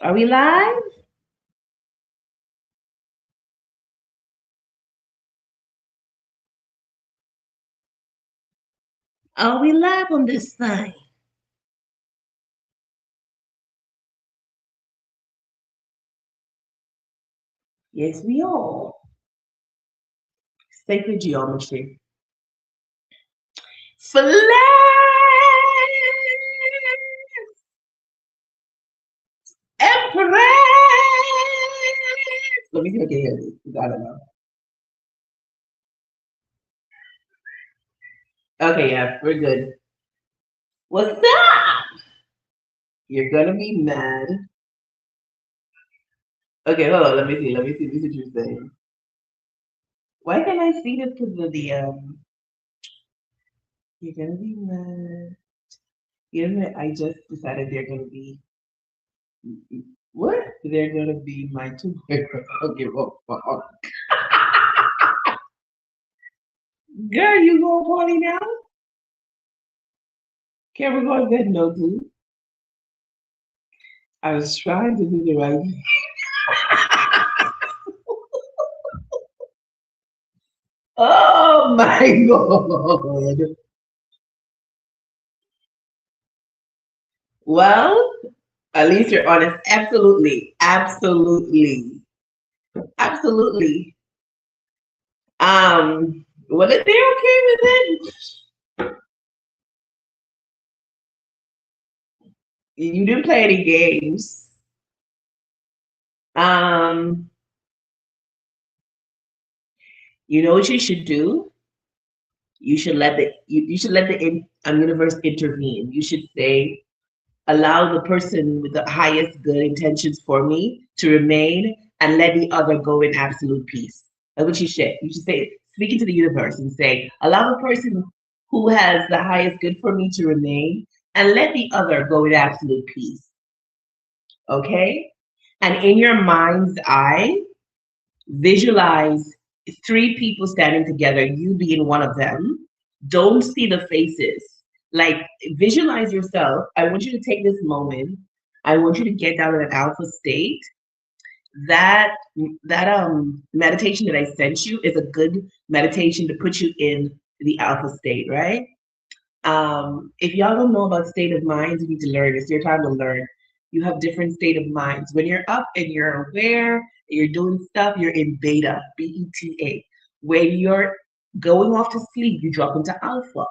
Are we live? Are we live on this thing? Yes, we are. Sacred geometry. Flex! Empress! Let me see if I can hear this. I don't know. Okay, yeah, we're good. What's up? You're gonna be mad. Okay, hold on. Let me see. Let me see. This is what you're saying. Why can't I see this? Because of the. You're gonna be mad. You know, I just decided they're gonna be. What? They're gonna be my two boyfriends. Okay, well, girl, you going party now? Can we go to bed? No, too. I was trying to do the right thing. Oh my god. Well, at least you're honest. Absolutely, absolutely, absolutely. Well, if they're okay with it, you didn't play any games. Um, you know what you should do? You should let the universe intervene. You should say, allow the person with the highest good intentions for me to remain and let the other go in absolute peace. That's what you should. You should say, speaking to the universe and say, allow the person who has the highest good for me to remain and let the other go in absolute peace. Okay? And in your mind's eye, visualize three people standing together, you being one of them. Don't see the faces. Like visualize yourself. I want you to take this moment. I want you to get down in an alpha state. That that meditation that I sent you is a good meditation to put you in the alpha state, right? If y'all don't know about state of minds, you need to learn. It's your time to learn. You have different state of minds. When you're up and you're aware, and you're doing stuff, you're in beta, B-E-T-A. When you're going off to sleep, you drop into alpha.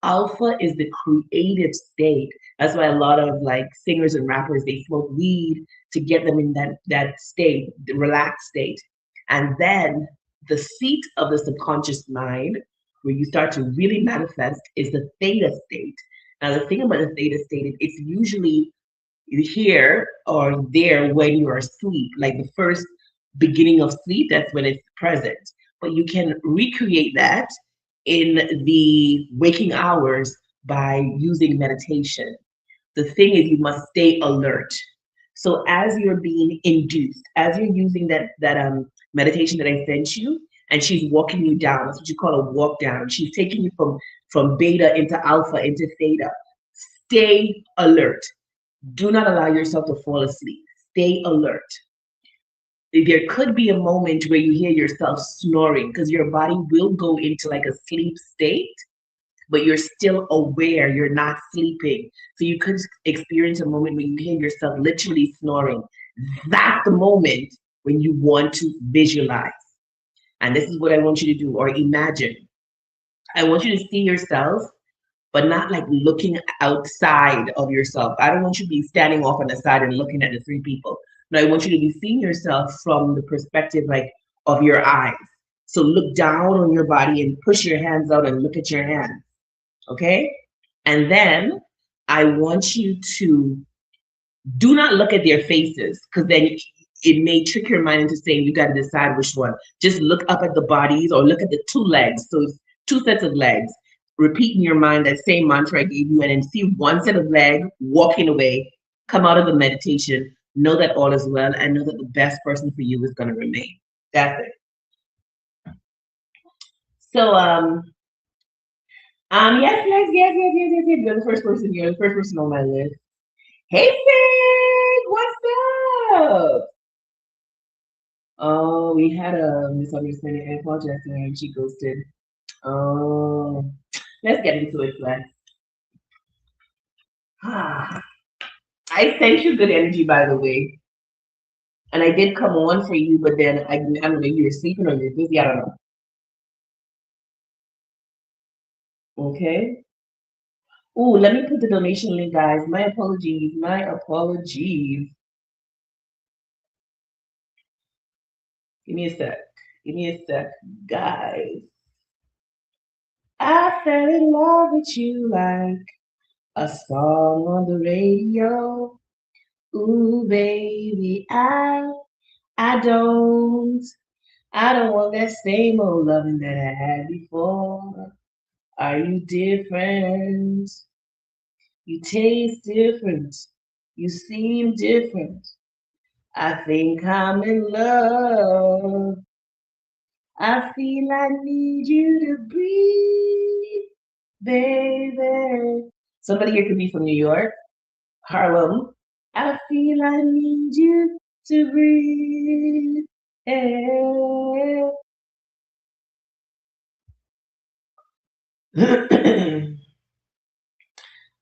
Alpha is the creative state. That's why a lot of like singers and rappers, they smoke weed to get them in that state, the relaxed state. And then the seat of the subconscious mind where you start to really manifest is the theta state. Now, the thing about the theta state, it's usually here or there when you're asleep, like the first beginning of sleep, that's when it's present. But you can recreate that in the waking hours by using meditation. The thing is, you must stay alert. So as you're being induced, as you're using that meditation that I sent you, and she's walking you down. That's what you call a walk down. She's taking you from beta into alpha into theta. Stay alert. Do not allow yourself to fall asleep. Stay alert. There could be a moment where you hear yourself snoring because your body will go into like a sleep state, but you're still aware you're not sleeping. So you could experience a moment when you hear yourself literally snoring. That's the moment when you want to visualize. And this is what I want you to do or imagine. I want you to see yourself, but not like looking outside of yourself. I don't want you to be standing off on the side and looking at the three people. No, I want you to be seeing yourself from the perspective like of your eyes. So look down on your body and push your hands out and look at your hands. Okay? And then I want you to do not look at their faces because then it may trick your mind into saying you got to decide which one. Just look up at the bodies or look at the two legs. So it's two sets of legs. Repeat in your mind that same mantra I gave you and then see one set of leg walking away. Come out of the meditation. Know that all is well and know that the best person for you is going to remain. That's it. So yes, yes, yes, yes, yes, yes, yes. You're the first person. You're the first person on my list. Hey, Fig, what's up? Oh, we had a misunderstanding. I apologize to her and she ghosted. Oh, let's get into it, Flex. Ah, I sent you good energy, by the way. And I did come on for you, but then I don't know, you were sleeping or you're busy. I don't know. Okay. Oh, let me put the donation link, guys. My apologies. My apologies. Give me a sec. Give me a sec, guys. I fell in love with you like a song on the radio. Ooh, baby, I don't, I don't want that same old loving that I had before. Are you different? You taste different. You seem different. I think I'm in love. I feel I need you to breathe, baby. Somebody here could be from New York, Harlem. I feel I need you to breathe. Hey.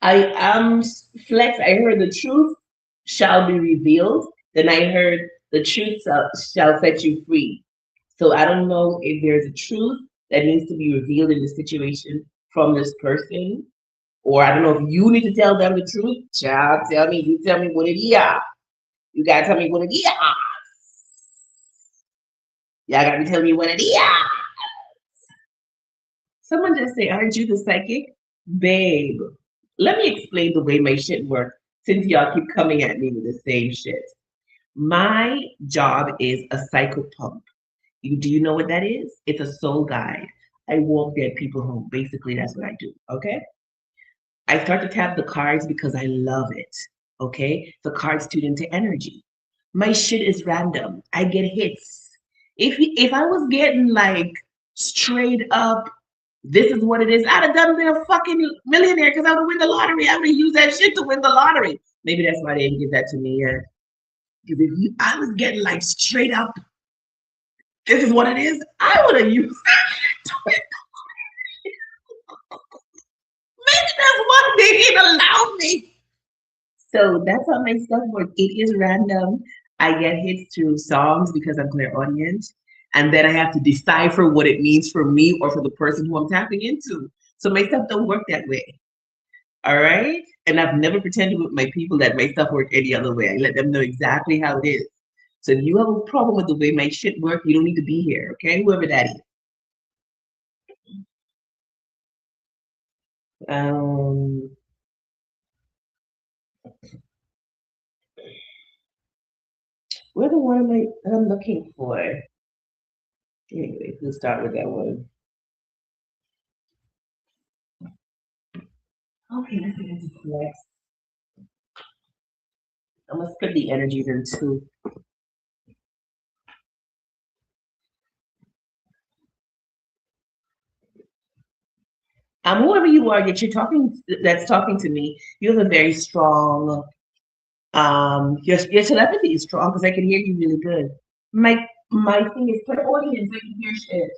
I am Flex. I heard the truth shall be revealed. Then I heard the truth shall set you free. So I don't know if there's a truth that needs to be revealed in the situation from this person, or I don't know if you need to tell them the truth. Child, tell me. You tell me what it is. You gotta tell me what it is. Y'all gotta be telling me what it is. Someone just say, aren't you the psychic? Babe, let me explain the way my shit works since y'all keep coming at me with the same shit. My job is a psycho pump. Do you know what that is? It's a soul guide. I walk dead people home. Basically, that's what I do. Okay. I start to tap the cards because I love it. Okay. The cards tune into energy. My shit is random. I get hits. If I was getting like straight up, this is what it is, I'd have done been a fucking millionaire because I would win the lottery. I would have used that shit to win the lottery. Maybe that's why they didn't give that to me yet. Because if I was getting like straight up, this is what it is, I would have used that shit to win. Maybe that's why they didn't allow me. So that's how my stuff works. It is random. I get hits through songs because I'm clairaudient. And then I have to decipher what it means for me or for the person who I'm tapping into. So my stuff don't work that way. All right. And I've never pretended with my people that my stuff work any other way. I let them know exactly how it is. So if you have a problem with the way my shit work, you don't need to be here. Okay. Whoever that is. Um, where the one am I that I'm looking for? Anyway, we'll start with that one. Okay, let's get into flex. I must put the energies in too. Whoever you are that you're talking that's talking to me, you have a very strong your telepathy is strong because I can hear you really good. My thing is put audience, I can hear shit.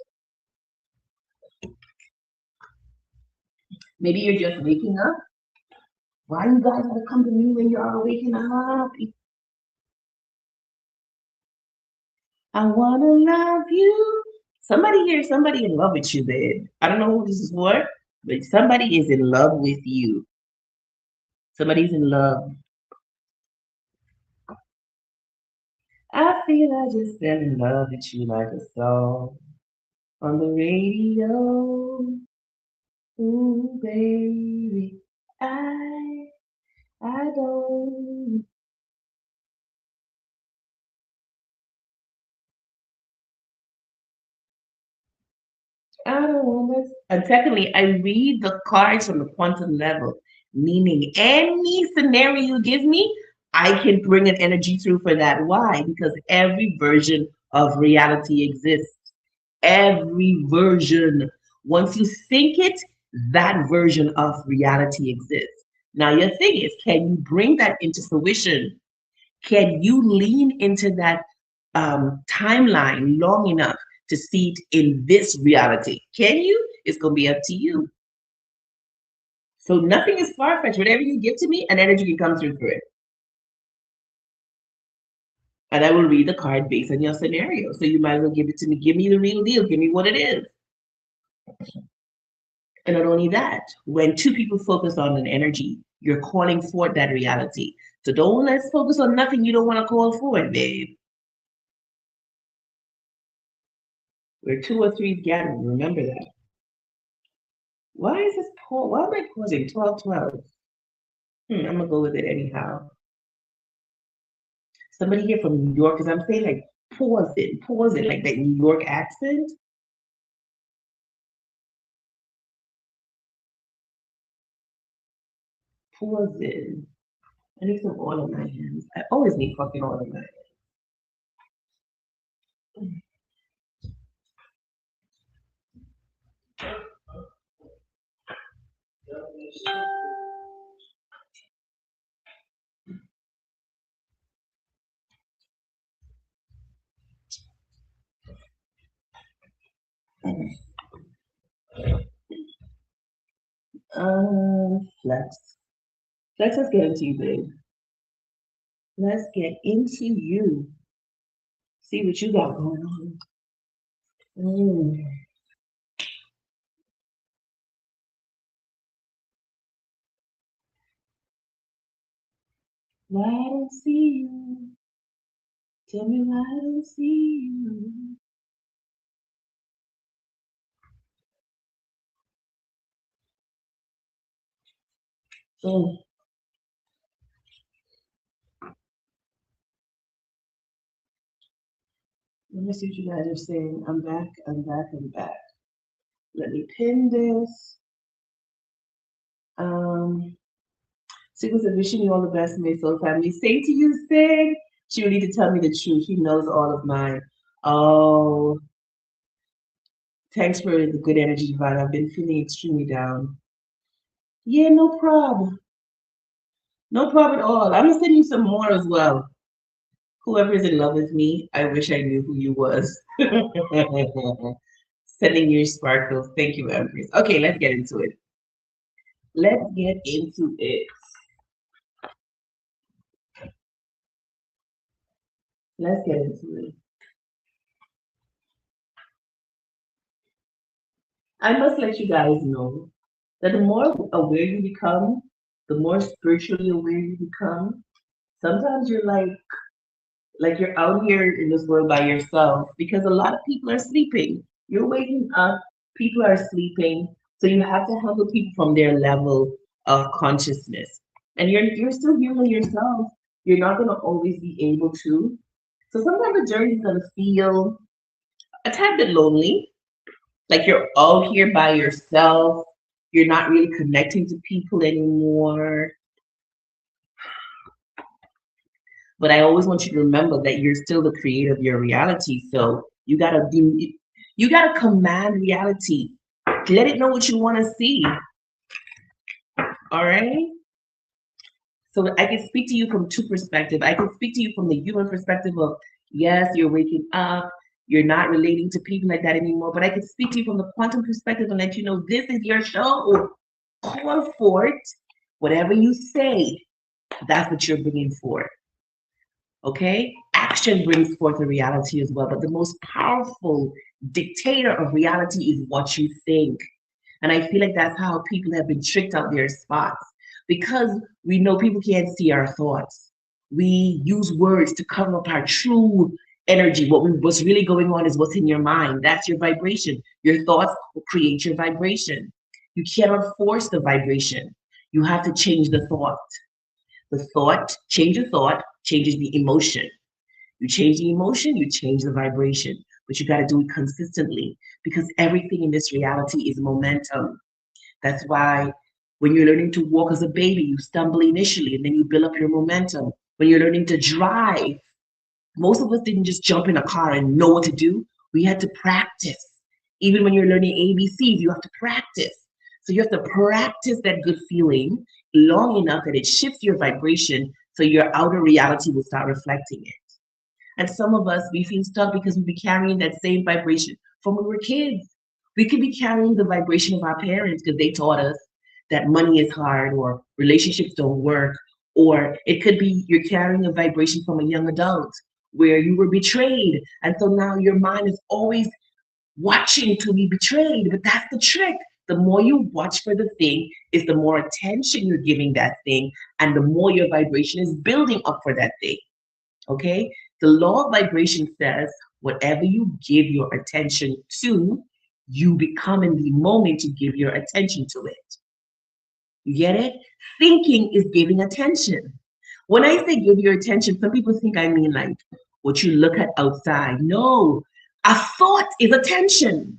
Maybe you're just waking up. Why you guys gotta come to me when you're waking up? I wanna love you. Somebody here, somebody in love with you, babe. I don't know who this is for, but somebody is in love with you. Somebody's in love. I feel I just fell in love with you like a song on the radio. Ooh, baby, I I don't I don't want this. And secondly, I read the cards from the quantum level, meaning any scenario you give me, I can bring an energy through for that. Why? Because every version of reality exists. Every version. Once you think it, that version of reality exists. Now, your thing is, can you bring that into fruition? Can you lean into that timeline long enough to see it in this reality? Can you? It's going to be up to you. So nothing is far fetched. Whatever you give to me, an energy can come through for it. And I will read the card based on your scenario. So you might as well give it to me. Give me the real deal. Give me what it is. And not only that, when two people focus on an energy, you're calling forth that reality. So don't let's focus on nothing you don't want to call forward, babe. Where two or three gather, remember that. Why is this pause? Why am I pausing? 12, 12. I'm gonna go with it anyhow. Somebody here from New York, because I'm saying like pause it, like that New York accent. Pause it. I need some oil in my hands. I always need fucking oil in my hands. Flex. Flex, let's get into you, babe. Let's get into you. See what you got going on. Mm. Why I don't see you? Tell me why I don't see you. Mm. Let me see what you guys are saying. I'm back, I'm back, I'm back. Let me pin this. Um, Sigma said, wishing you all the best, my soul family. Say to you, Sig. She will need to tell me the truth. She knows all of mine. Oh, thanks for the good energy, Divine. I've been feeling extremely down. Yeah, no problem. No problem at all. I'm gonna send you some more as well. Whoever is in love with me, I wish I knew who you was. Sending you sparkles. Thank you, Empress. Okay, let's get into it. Let's get into it. Let's get into it. I must let you guys know that the more aware you become, the more spiritually aware you become. Sometimes you're like you're out here in this world by yourself because a lot of people are sleeping. You're waking up, people are sleeping. So you have to handle people from their level of consciousness. And you're still human yourself. You're not gonna always be able to. So sometimes the journey is gonna feel a tad bit lonely, like you're out here by yourself. You're not really connecting to people anymore. But I always want you to remember that you're still the creator of your reality. So you gotta command reality. Let it know what you want to see. All right. So I can speak to you from two perspectives. I can speak to you from the human perspective of yes, you're waking up, you're not relating to people like that anymore. But I can speak to you from the quantum perspective and let you know this is your show. Call for it. Whatever you say, that's what you're bringing forth. Okay? Action brings forth a reality as well, but the most powerful dictator of reality is what you think. And I feel like that's how people have been tricked out their spots because we know people can't see our thoughts. We use words to cover up our true energy. What's really going on is what's in your mind. That's your vibration. Your thoughts will create your vibration. You cannot force the vibration. You have to change the thought. The thought, change the thought, changes the emotion. You change the emotion, you change the vibration, but you got to do it consistently because everything in this reality is momentum. That's why when you're learning to walk as a baby, you stumble initially and then you build up your momentum. When you're learning to drive, most of us didn't just jump in a car and know what to do. We had to practice. Even when you're learning ABCs, you have to practice. So you have to practice that good feeling long enough that it shifts your vibration so your outer reality will start reflecting it. And some of us, we feel stuck because we be carrying that same vibration from when we were kids. We could be carrying the vibration of our parents because they taught us that money is hard or relationships don't work. Or it could be you're carrying a vibration from a young adult where you were betrayed. And so now your mind is always watching to be betrayed. But that's the trick. The more you watch for the thing, is the more attention you're giving that thing, and the more your vibration is building up for that thing. Okay? The law of vibration says whatever you give your attention to, you become in the moment you give your attention to it. You get it? Thinking is giving attention. When I say give your attention, some people think I mean like what you look at outside. No, a thought is attention.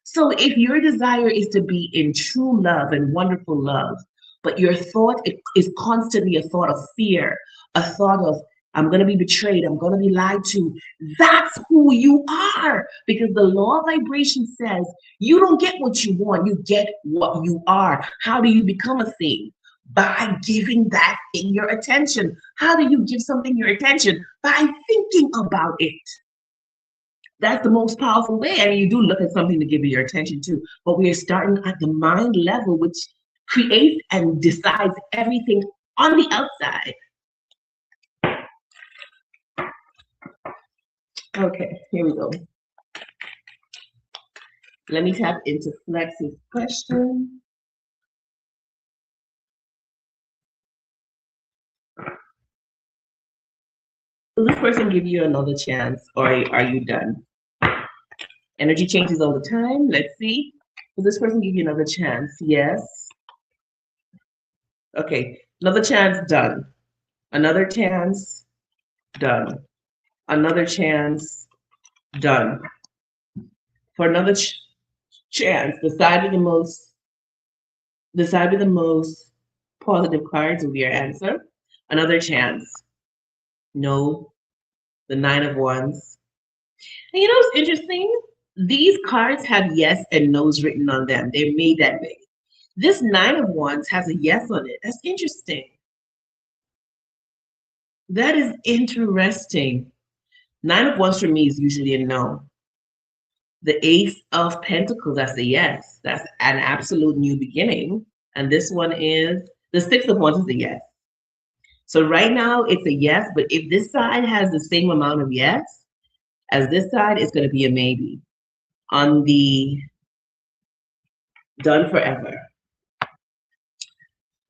So if your desire is to be in true love and wonderful love, but your thought is constantly a thought of fear, a thought of I'm going to be betrayed, I'm going to be lied to, that's who you are. Because the law of vibration says you don't get what you want, you get what you are. How do you become a thing? By giving that thing your attention. How do you give something your attention? By thinking about it. That's the most powerful way. I mean, you do look at something to give you your attention to, but we are starting at the mind level, which creates and decides everything on the outside. Okay, here we go. Let me tap into Flex's question. Will this person give you another chance, or are you done? Energy changes all the time. Let's see. Will this person give you another chance? Yes. Okay, another chance, done. Another chance, done. Another chance, done. For another chance, the side with the most positive cards will be your answer. Another chance, no. The 9 of Wands. And you know what's interesting? These cards have yes and no's written on them. They're made that way. This 9 of Wands has a yes on it. That's interesting. That is interesting. 9 of Wands for me is usually a no. The Ace of Pentacles, that's a yes. That's an absolute new beginning. And this one is the 6 of Wands is a yes. So right now it's a yes, but if this side has the same amount of yes as this side, it's going to be a maybe. On the done forever,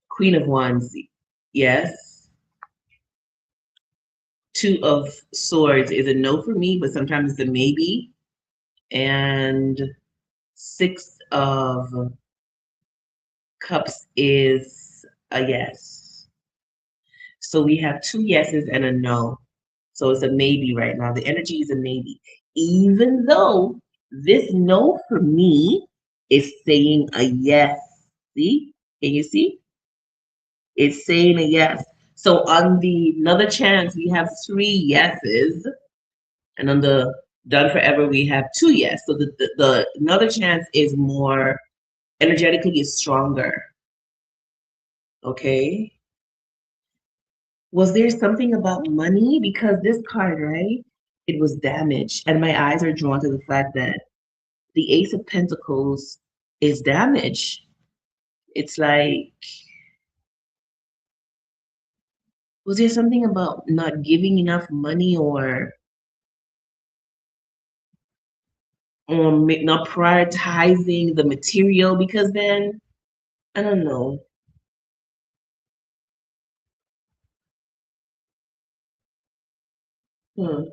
Queen of Wands, yes. 2 of Swords is a no for me, but sometimes it's a maybe. And 6 of Cups is a yes. So we have 2 yeses and a no. So it's a maybe right now. The energy is a maybe. Even though this no for me is saying a yes. See? Can you see? It's saying a yes. So on the another chance, we have 3 yeses. And on the done forever, we have 2 yes. So the another chance is more energetically is stronger. Okay. Was there something about money? Because this card, right? It was damaged. And my eyes are drawn to the fact that the Ace of Pentacles is damaged. It's like, was there something about not giving enough money or not prioritizing the material? Because then, I don't know. Hmm.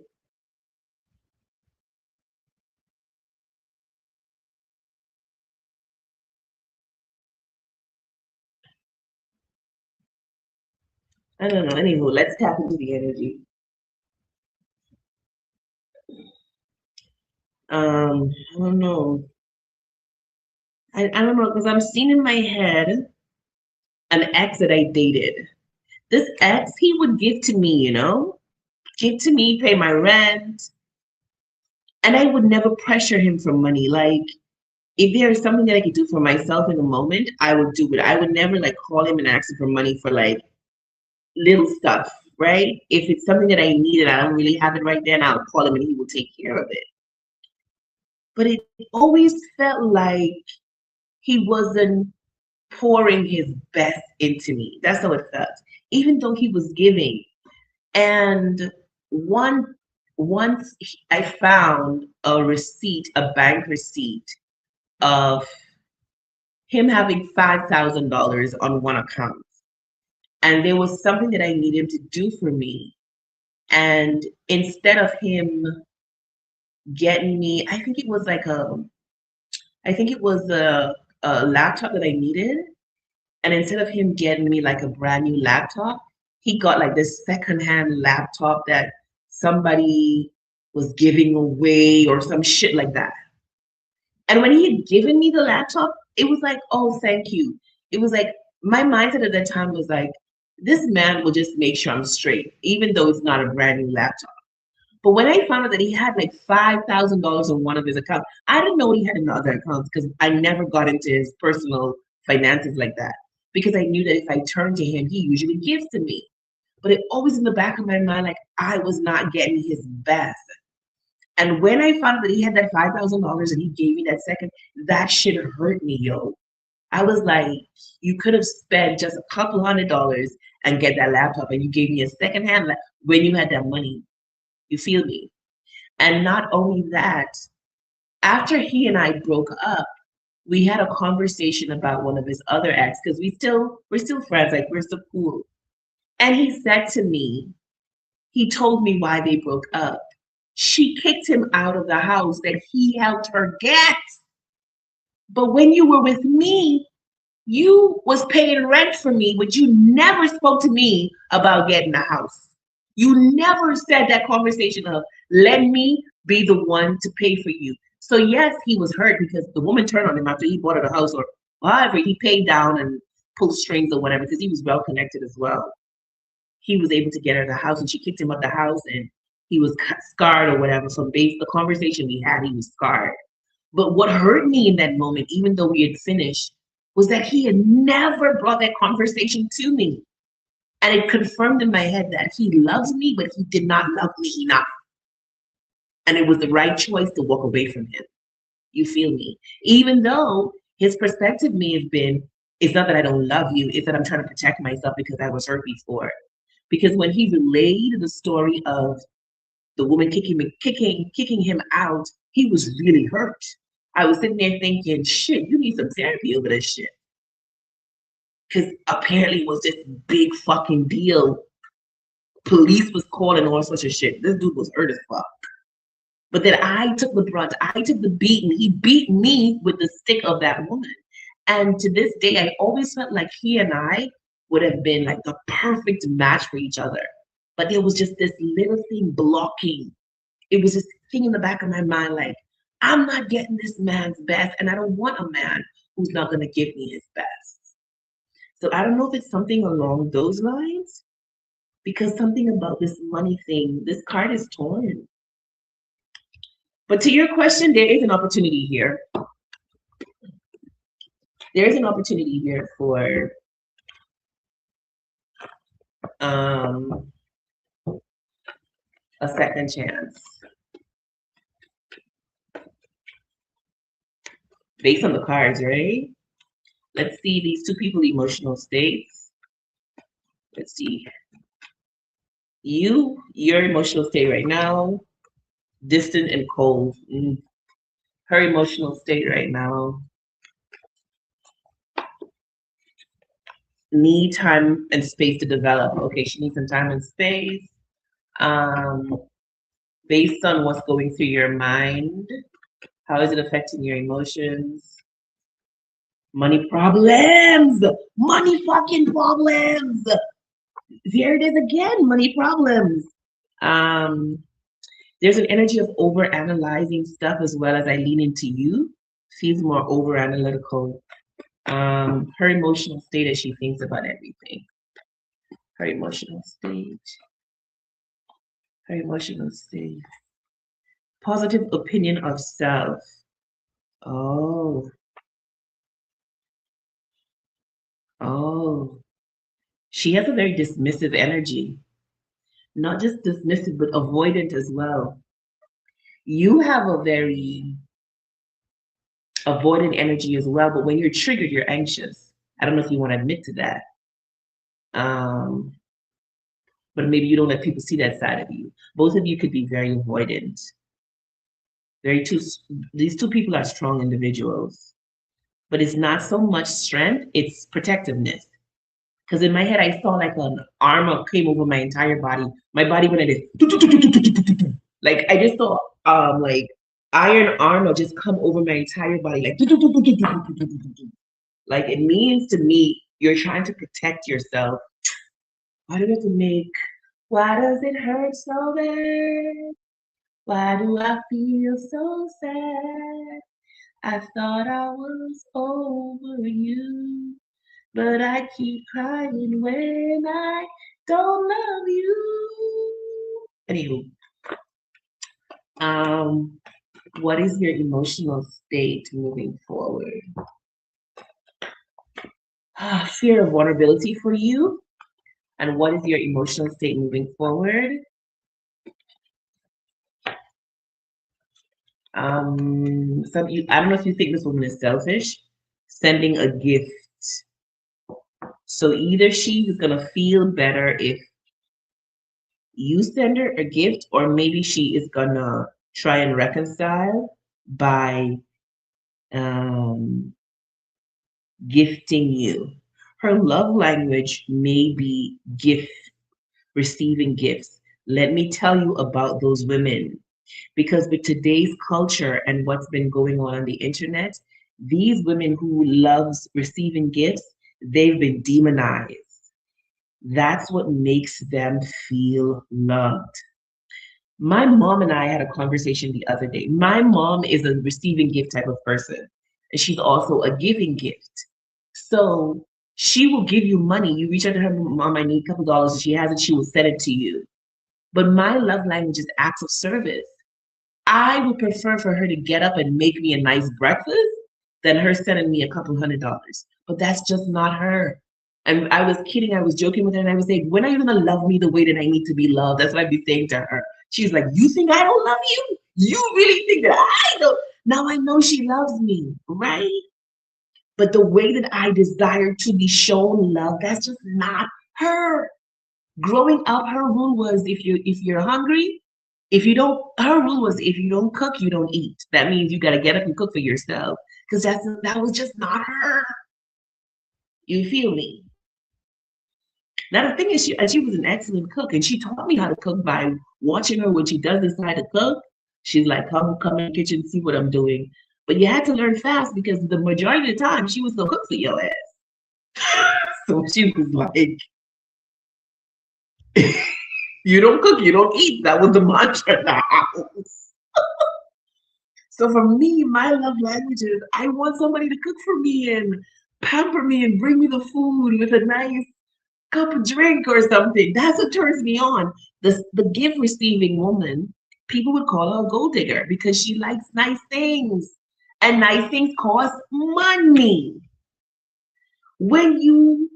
I don't know. Anywho, let's tap into the energy. I don't know. I don't know because I'm seeing in my head an ex that I dated. This ex, he would give to me, give to me, pay my rent, and I would never pressure him for money. Like if there is something that I could do for myself in the moment, I would do it. I would never like call him and ask him for money for like little stuff, right? If it's something that I need and I don't really have it right then, I'll call him and he will take care of it. But it always felt like he wasn't pouring his best into me. That's how it felt. Even though he was giving. And one once I found a receipt, a bank receipt of him having $5,000 on one account. And there was something that I needed to do for me. And instead of him getting me, I think it was a laptop that I needed. And instead of him getting me like a brand new laptop, he got like this secondhand laptop that somebody was giving away or some shit like that. And when he had given me the laptop, it was like, oh, thank you. It was like my mindset at that time was like, this man will just make sure I'm straight, even though it's not a brand new laptop. But when I found out that he had like $5,000 on one of his accounts, I didn't know what he had in the other accounts because I never got into his personal finances like that. Because I knew that if I turned to him, he usually gives to me. But it always in the back of my mind, like I was not getting his best. And when I found out that he had that $5,000 and he gave me that second, that shit hurt me, yo. I was like, you could have spent just a couple $100 and get that laptop, and you gave me a secondhand when you had that money. You feel me? And not only that, after he and I broke up, we had a conversation about one of his other ex because we're still friends, like we're still cool. And he said to me, he told me why they broke up. She kicked him out of the house that he helped her get. But when you were with me, you was paying rent for me, but you never spoke to me about getting a house. You never said that conversation of let me be the one to pay for you. So yes, he was hurt because the woman turned on him after he bought her the house or however he paid down and pulled strings or whatever because he was well connected as well. He was able to get her the house and she kicked him out the house and he was scarred or whatever. So based the conversation we had, he was scarred. But what hurt me in that moment, even though we had finished, was that he had never brought that conversation to me. And it confirmed in my head that he loves me, but he did not love me enough. And it was the right choice to walk away from him. You feel me? Even though his perspective may have been, it's not that I don't love you, it's that I'm trying to protect myself because I was hurt before. Because when he relayed the story of the woman kicking him out, he was really hurt. I was sitting there thinking, shit, you need some therapy over this shit. Because apparently it was this big fucking deal. Police was calling all sorts of shit. This dude was hurt as fuck. But then I took the brunt. I took the beating. He beat me with the stick of that woman. And to this day, I always felt like he and I would have been like the perfect match for each other. But there was just this little thing blocking. It was this thing in the back of my mind, like, I'm not getting this man's best, and I don't want a man who's not going to give me his best. So I don't know if it's something along those lines, because something about this money thing, this card is torn. But to your question, there is an opportunity here. There is an opportunity here for um, a second chance. Based on the cards, right? Let's see these two people emotional states. Let's see. Your emotional state right now, distant and cold. Her emotional state right now, need time and space to develop. Okay, she needs some time and space. Um, Based on what's going through your mind, how is it affecting your emotions? Money problems, money fucking problems. Here it is again, money problems. Um, there's an energy of over analyzing stuff as well as I lean into you. She's more over analytical. Her emotional state as she thinks about everything. Her emotional state. Her emotional state. Positive opinion of self. Oh, oh. She has a very dismissive energy. Not just dismissive, but avoidant as well. You have a very avoidant energy as well, but when you're triggered, you're anxious. I don't know if you want to admit to that. Um, but maybe you don't let people see that side of you. Both of you could be very avoidant. Very two, these two people are strong individuals, but it's not so much strength, it's protectiveness. Because in my head, I saw like an armor came over my entire body. My body went like this. Like I just saw like iron armor just come over my entire body, like it means to me you're trying to protect yourself. Why do we have to make? Why does it hurt so bad? Why do I feel so sad? I thought I was over you, but I keep crying when I don't love you. Anywho, um, what is your emotional state moving forward? Fear of vulnerability for you, and what is your emotional state moving forward? I don't know if you think this woman is selfish, sending a gift. So either she is gonna feel better if you send her a gift, or maybe she is gonna try and reconcile by um, gifting you. Her love language may be receiving gifts. Let me tell you about those women, because with today's culture and what's been going on the internet, these women who loves receiving gifts, they've been demonized. That's what makes them feel loved. My mom and I had a conversation the other day. My mom is a receiving gift type of person, and she's also a giving gift. So she will give you money. You reach out to her, mom, I need a couple dollars. If she has it, she will send it to you. But my love language is acts of service. I would prefer for her to get up and make me a nice breakfast than her sending me a couple $100. But that's just not her. And I was kidding, I was joking with her, and I was saying, when are you gonna love me the way that I need to be loved? That's what I'd be saying to her. She's like, you think I don't love you? You really think that I don't? Now I know she loves me, right? But the way that I desire to be shown love, that's just not her. Growing up, her rule was if you're hungry, if you don't, her rule was if you don't cook, you don't eat. That means you got to get up and cook for yourself, because that was just not her. You feel me? Now the thing is, she was an excellent cook, and she taught me how to cook by watching her when she does decide to cook. She's like, come in the kitchen, see what I'm doing. But you had to learn fast, because the majority of the time she was gonna cook for your ass. So she was like, you don't cook, you don't eat. That was the mantra in the house. So for me, my love language is I want somebody to cook for me and pamper me and bring me the food with a nice cup of drink or something. That's what turns me on. The gift receiving woman, people would call her a gold digger because she likes nice things. And nice things cost money. When you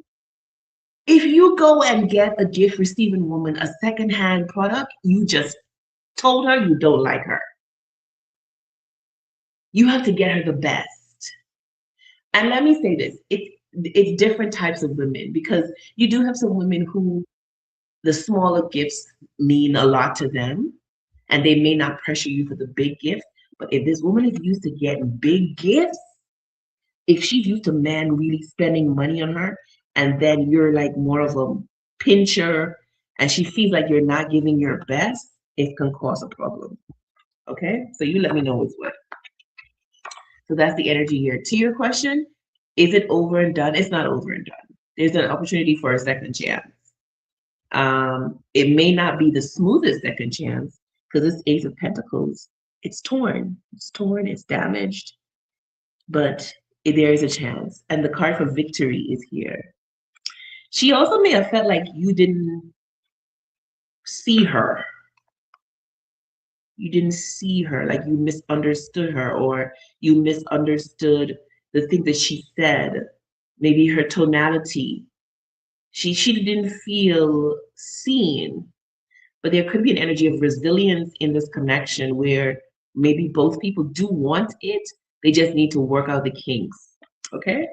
If you go and get a gift receiving woman a secondhand product, you just told her you don't like her. You have to get her the best. And let me say this, it's different types of women, because you do have some women who the smaller gifts mean a lot to them, and they may not pressure you for the big gift. But if this woman is used to getting big gifts, if she's used to man really spending money on her, and then you're like more of a pincher, and she feels like you're not giving your best, it can cause a problem. Okay, so you let me know what's what. So that's the energy here. To your question, is it over and done? It's not over and done. There's an opportunity for a second chance. It may not be the smoothest second chance, because this Ace of Pentacles, it's torn, it's damaged, but there is a chance. And the card for victory is here. She also may have felt like you didn't see her. you didn't see her, like you misunderstood her, or you misunderstood the thing that she said, maybe her tonality. She didn't feel seen. But there could be an energy of resilience in this connection where maybe both people do want it, they just need to work out the kinks. Okay?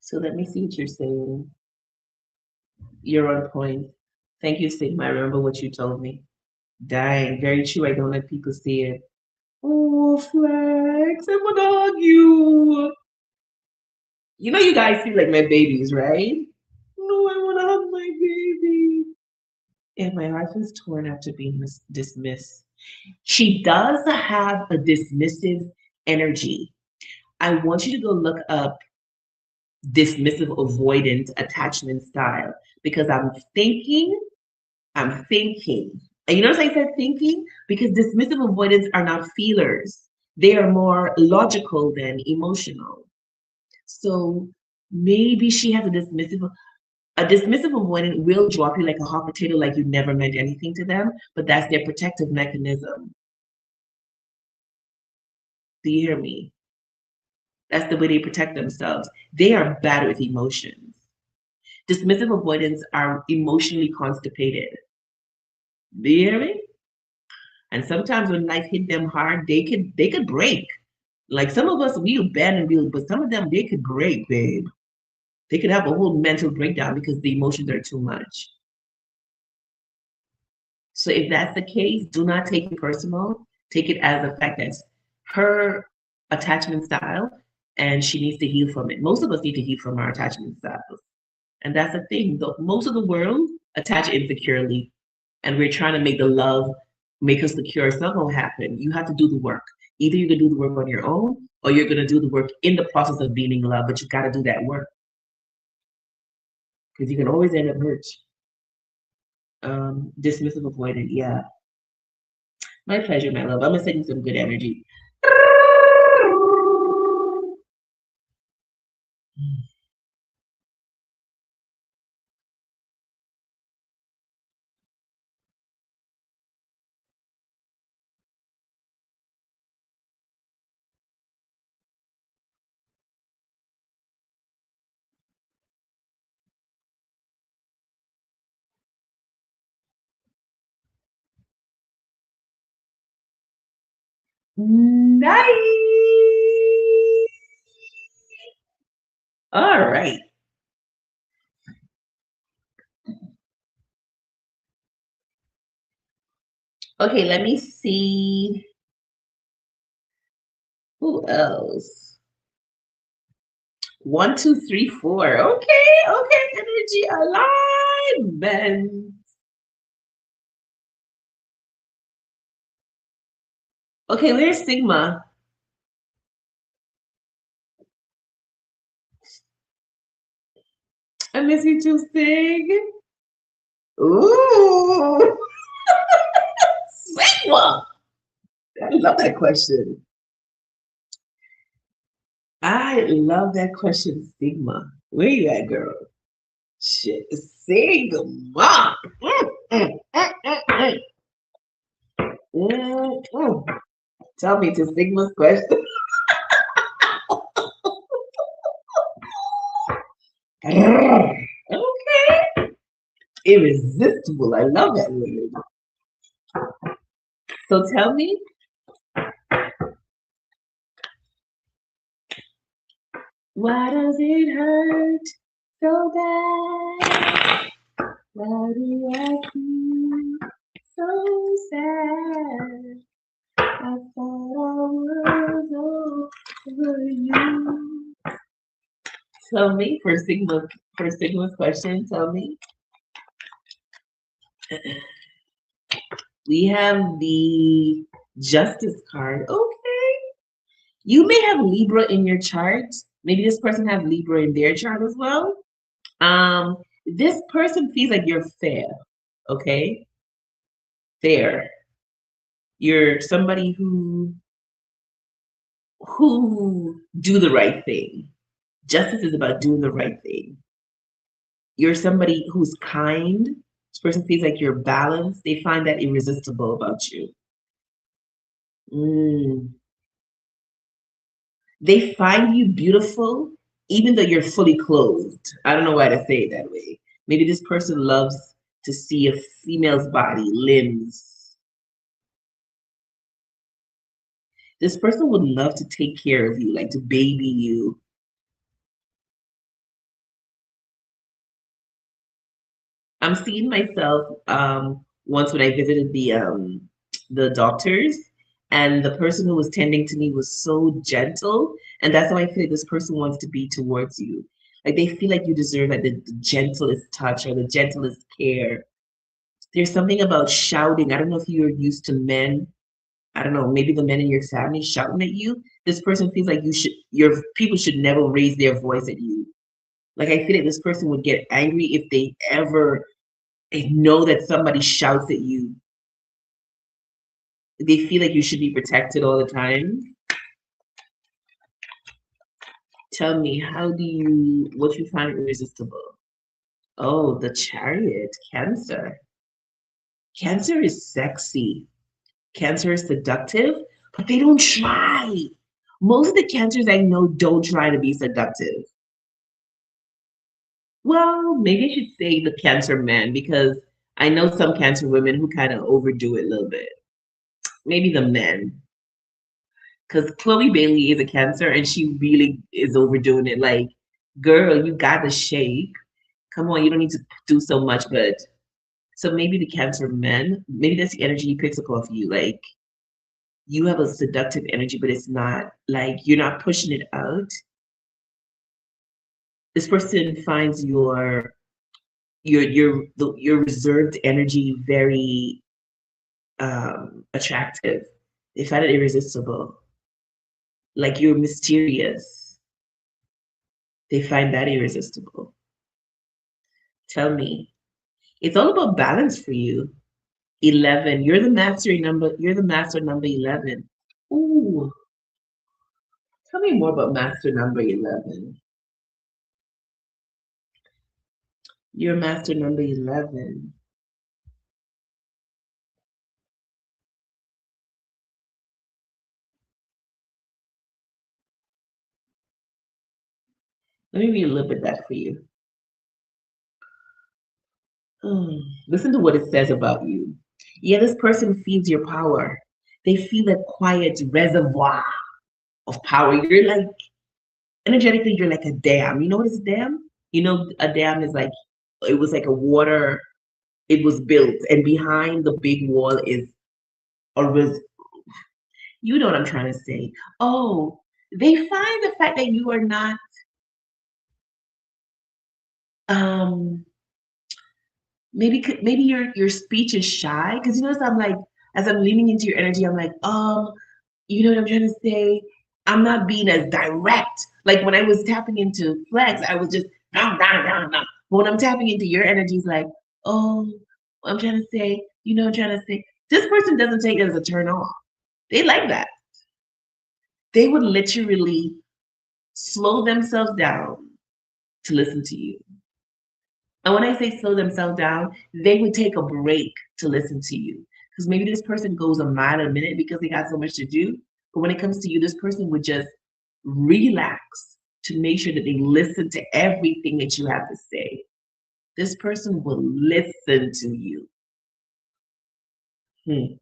So let me see what you're saying. You're on point. Thank you, Sigma. I remember what you told me. Dang, very true. I don't let people see it. Oh, Flex, I want to hug you. You know, you guys feel like my babies, right? No, I want to hug my baby. And my heart was torn after being dismissed. She does have a dismissive energy. I want you to go look up dismissive avoidant attachment style because I'm thinking. And you notice I said thinking? Because dismissive avoidants are not feelers. They are more logical than emotional. So maybe she has a dismissive avoidant will drop you like a hot potato, like you never meant anything to them, but that's their protective mechanism. Do you hear me? That's the way they protect themselves. They are bad with emotions. Dismissive avoidants are emotionally constipated. Do you hear me? And sometimes when life hit them hard, they could break. Like some of us, we'll bend and we'll, but some of them they could break, babe. They could have a whole mental breakdown because the emotions are too much. So if that's the case, do not take it personal. Take it as a fact that's her attachment style and she needs to heal from it. Most of us need to heal from our attachment styles. And that's the thing. Most of the world attach insecurely. And we're trying to make the love make us secure. It's not going to happen. You have to do the work. Either you're going to do the work on your own or you're going to do the work in the process of being in love. But you got to do that work because you can always end up hurt. Dismissive avoidant. Yeah. My pleasure, my love. I'm going to send you some good energy. Nice. All right. Okay, let me see. Who else? 1, 2, 3, 4. Okay, okay, energy alignment. Okay, where's Sigma? I miss you too, Sig. Ooh, Sigma. I love that question. I love that question, Sigma. Where you at, girl? Shit, Sigma. Mm, mm, mm, mm. Tell me to Sigma's question. Okay. Irresistible. I love that word. So tell me, why does it hurt so bad? Why do I feel so sad? I thought I was over you. Tell me for Sigma's question, tell me. We have the Justice card. Okay. You may have Libra in your chart. Maybe this person have Libra in their chart as well. This person feels like you're fair. Okay? Fair. You're somebody who who do the right thing. Justice is about doing the right thing. You're somebody who's kind. This person feels like you're balanced. They find that irresistible about you. Mm. They find you beautiful even though you're fully clothed. I don't know why to say it that way. Maybe this person loves to see a female's body, limbs. This person would love to take care of you, like to baby you. I'm seeing myself once when I visited the doctors, and the person who was tending to me was so gentle, and that's how I feel like this person wants to be towards you. Like they feel like you deserve like the gentlest touch or the gentlest care. There's something about shouting. I don't know if you're used to men. I don't know, maybe the men in your family shouting at you. This person feels like your people should never raise their voice at you. Like I feel like this person would get angry if they ever know that somebody shouts at you. They feel like you should be protected all the time. Tell me, what you find irresistible? Oh, the chariot, Cancer. Cancer is sexy. Cancer is seductive, but they don't try. Most of the cancers I know don't try to be seductive. Well, maybe I should say the cancer men because I know some cancer women who kind of overdo it a little bit. Maybe the men. Because Chloe Bailey is a cancer and she really is overdoing it. Like, girl, you got the shape. Come on, you don't need to do so much. But so maybe the cancer men, maybe that's the energy he picks up off you. Like, you have a seductive energy, but it's not like you're not pushing it out. This person finds your reserved energy very attractive. They find it irresistible. Like you're mysterious. They find that irresistible. Tell me. It's all about balance for you. 11. You're the master number 11. Ooh, tell me more about master number 11. You're master number 11. Let me read a little bit of that for you. Hmm. Listen to what it says about you. Yeah, this person feels your power. They feel a quiet reservoir of power. You're like, energetically, you're like a dam. You know what is a dam? You know, a dam is like, it was like a water, it was built, and behind the big wall is a you know what I'm trying to say. Oh, they find the fact that you are not um maybe your speech is shy because you notice I'm like as I'm leaning into your energy I'm like you know what I'm trying to say. I'm not being as direct like when I was tapping into Flex I was just down down down down. But when I'm tapping into your energy it's like oh I'm trying to say you know what I'm trying to say. This person doesn't take it as a turn off. They like that. They would literally slow themselves down to listen to you. And when I say slow themselves down, they would take a break to listen to you. Because maybe this person goes a mile a minute because they got so much to do. But when it comes to you, this person would just relax to make sure that they listen to everything that you have to say. This person will listen to you. Hmm.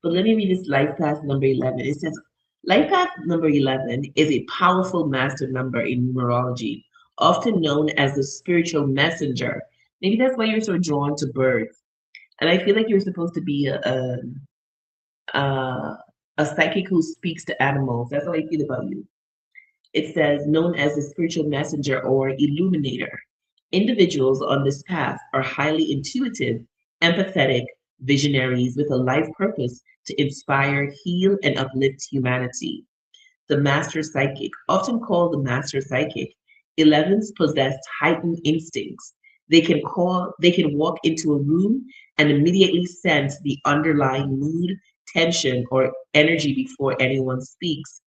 But let me read this life path number 11. It says, life path number 11 is a powerful master number in numerology, often known as the spiritual messenger. Maybe that's why you're so drawn to birds. And I feel like you're supposed to be a, a psychic who speaks to animals. That's how I feel about you. It says, known as the spiritual messenger or illuminator. Individuals on this path are highly intuitive, empathetic, visionaries with a life purpose to inspire, heal, and uplift humanity. The master psychic, often called the master psychic, 11s possess heightened instincts. They can walk into a room and immediately sense the underlying mood, tension, or energy before anyone speaks.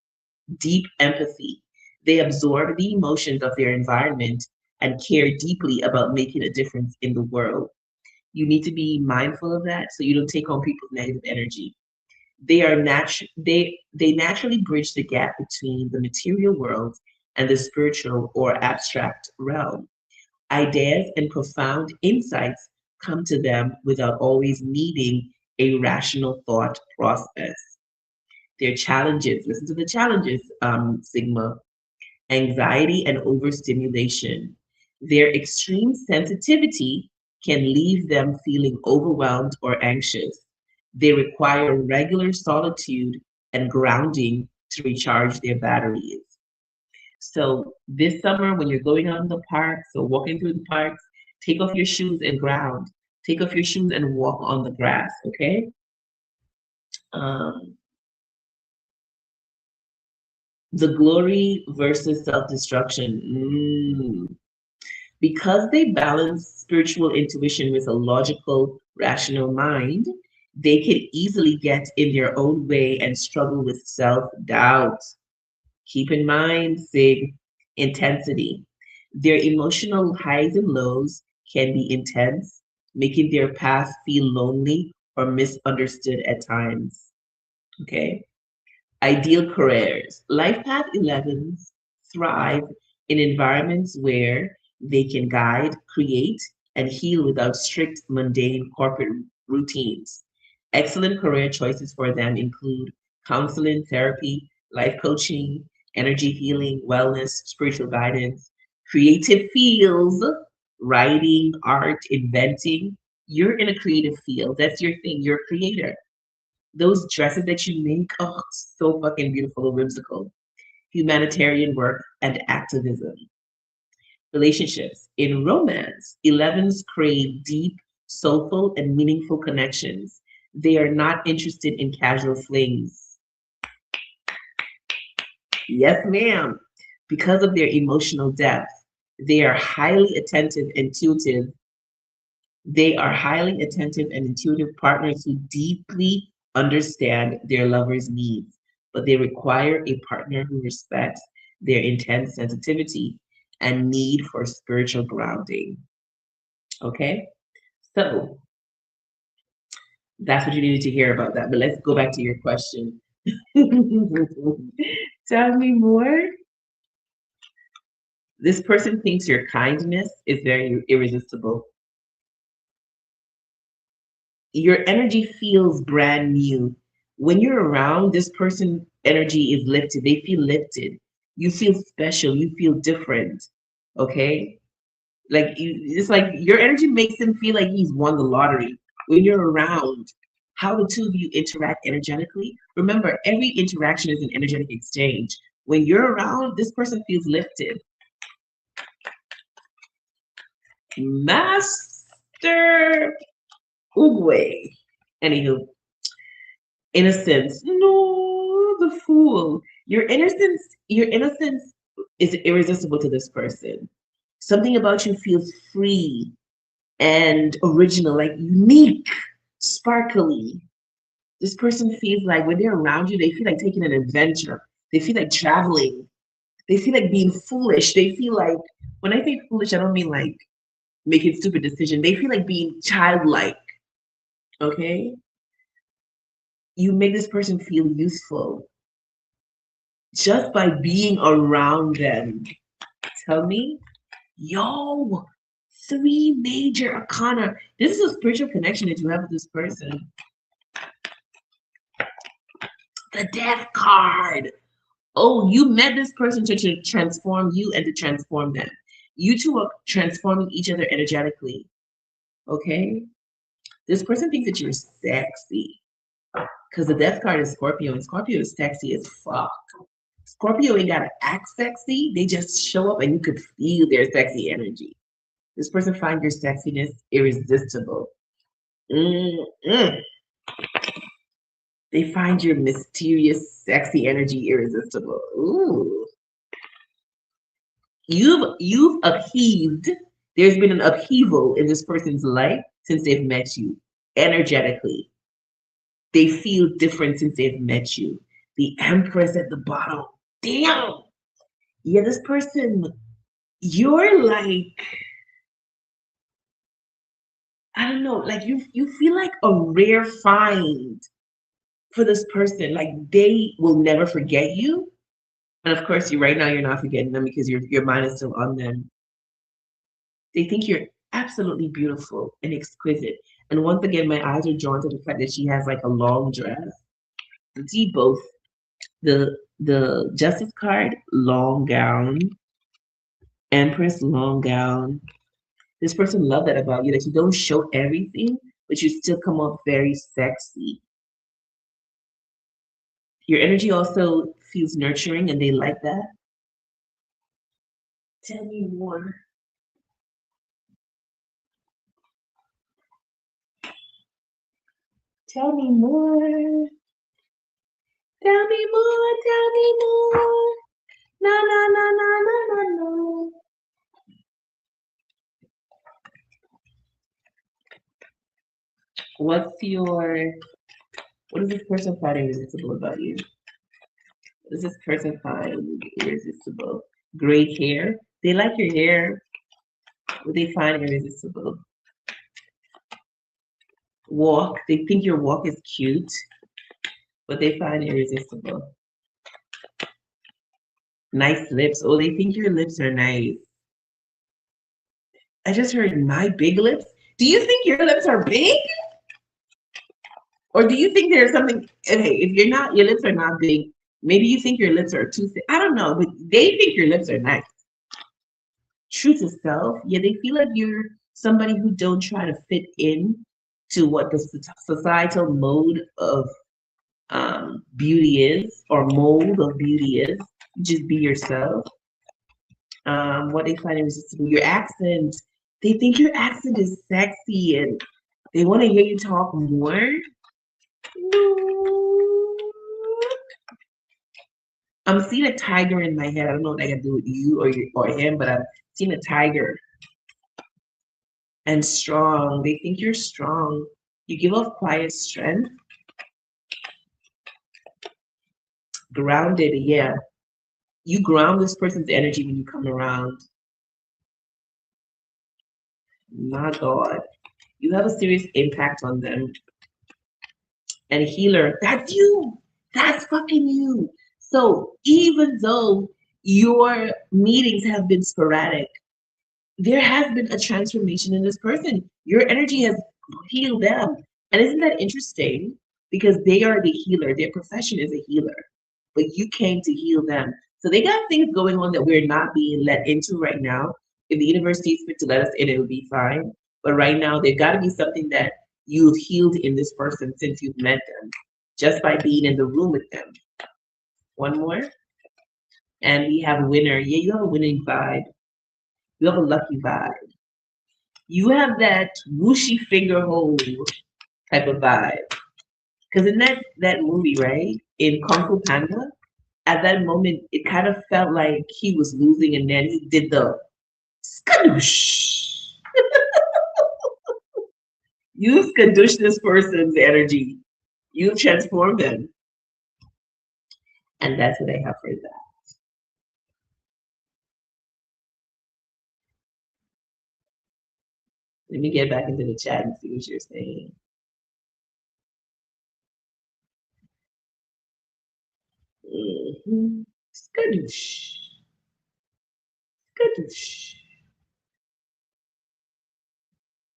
deep empathy. They absorb the emotions of their environment and care deeply about making a difference in the world. You need to be mindful of that so you don't take on people's negative energy. They naturally bridge the gap between the material world and the spiritual or abstract realm. Ideas and profound insights come to them without always needing a rational thought process. Their challenges, listen to the challenges, Sigma: anxiety and overstimulation. Their extreme sensitivity can leave them feeling overwhelmed or anxious. They require regular solitude and grounding to recharge their batteries. So this summer, when you're going out in the parks or walking through the parks, take off your shoes and ground. Take off your shoes and walk on the grass, okay? Um, the glory versus self-destruction. Because they balance spiritual intuition with a logical, rational mind, they can easily get in their own way and struggle with self-doubt. Keep in mind, Sig, intensity. Their emotional highs and lows can be intense, making their path feel lonely or misunderstood at times. Okay. Ideal careers. Life Path 11s thrive in environments where they can guide, create, and heal without strict, mundane corporate routines. Excellent career choices for them include counseling, therapy, life coaching, energy healing, wellness, spiritual guidance, creative fields, writing, art, inventing. You're in a creative field. That's your thing. You're a creator. Those dresses that you make, oh, so fucking beautiful and whimsical. Humanitarian work and activism. Relationships. In romance, 11s crave deep, soulful, and meaningful connections. They are not interested in casual flings. Yes, ma'am. Because of their emotional depth, they are highly attentive, intuitive. They are highly attentive and intuitive partners who deeply understand their lover's needs, but they require a partner who respects their intense sensitivity and need for spiritual grounding. Okay? So that's what you needed to hear about that. But let's go back to your question. Tell me more. This person thinks your kindness is very irresistible. Your energy feels brand new. When you're around this person, energy is lifted. They feel lifted. You feel special. You feel different. Okay? It's like your energy makes him feel like he's won the lottery. When you're around, how the two of you interact energetically. Remember, every interaction is an energetic exchange. When you're around, this person feels lifted. Master Ugwe. Anywho, innocence. No, the fool. Your innocence is irresistible to this person. Something about you feels free and original, like unique, sparkly. This person feels like when they're around you, they feel like taking an adventure. They feel like traveling. They feel like being foolish. They feel like, when I say foolish, I don't mean like making stupid decisions. They feel like being childlike. Okay? You make this person feel useful just by being around them. Tell me, yo, three major arcana. This is a spiritual connection that you have with this person. The death card. Oh, you met this person to transform you and to transform them. You two are transforming each other energetically. Okay? This person thinks that you're sexy. Because the death card is Scorpio, and Scorpio is sexy as fuck. Scorpio ain't gotta act sexy. They just show up and you could feel their sexy energy. This person finds your sexiness irresistible. Mm-mm. They find your mysterious, sexy energy irresistible. Ooh. You've upheaved. There's been an upheaval in this person's life since they've met you. Energetically, they feel different since they've met you. The Empress at the bottom. Damn. Yeah, this person, you're like, I don't know, like you feel like a rare find for this person. Like they will never forget you. And of course, you right now you're not forgetting them because your mind is still on them. They think you're absolutely beautiful and exquisite. And once again, my eyes are drawn to the fact that she has like a long dress. See both the justice card, long gown, empress, long gown. This person love that about you, that you don't show everything, but you still come off very sexy. Your energy also feels nurturing and they like that. Tell me more. Tell me more. Tell me more. Tell me more. No, no, no, no, no, no, no. What's your, what does this person find irresistible about you? What does this person find irresistible? Great hair. They like your hair. What they find irresistible? Walk. They think your walk is cute. What they find irresistible? Nice lips. Oh, they think your lips are nice. I just heard my big lips. Do you think your lips are big? Or do you think there's something, okay, if you're not, your lips are not big, maybe you think your lips are too thick. I don't know, but they think your lips are nice. True to self, yeah, they feel like you're somebody who don't try to fit in to what the societal mode of beauty is, or mold of beauty is. Just be yourself. What they find irresistible, your accent. They think your accent is sexy and they want to hear you talk more. No. I'm seeing a tiger in my head. I don't know what I can do with you or him, but I'm seeing a tiger and strong. They think you're strong. You give off quiet strength. Grounded, yeah. You ground this person's energy when you come around. My God. You have a serious impact on them. And healer, that's you. That's fucking you. So even though your meetings have been sporadic, there has been a transformation in this person. Your energy has healed them. And isn't that interesting? Because they are the healer, their profession is a healer, but you came to heal them. So they got things going on that we're not being let into right now. If the universe sees fit to let us in, it will be fine. But right now, there got to be something that you've healed in this person since you've met them, just by being in the room with them. One more. And we have a winner. Yeah, you have a winning vibe. You have a lucky vibe. You have that whooshy finger hold type of vibe. Because in that movie, right, in Kung Fu Panda, at that moment, it kind of felt like he was losing, and then he did the skadoosh. You skadoosh this person's energy. You transform them, and that's what I have for that. Let me get back into the chat and see what you're saying. Mm-hmm. Skadoosh. Skadoosh.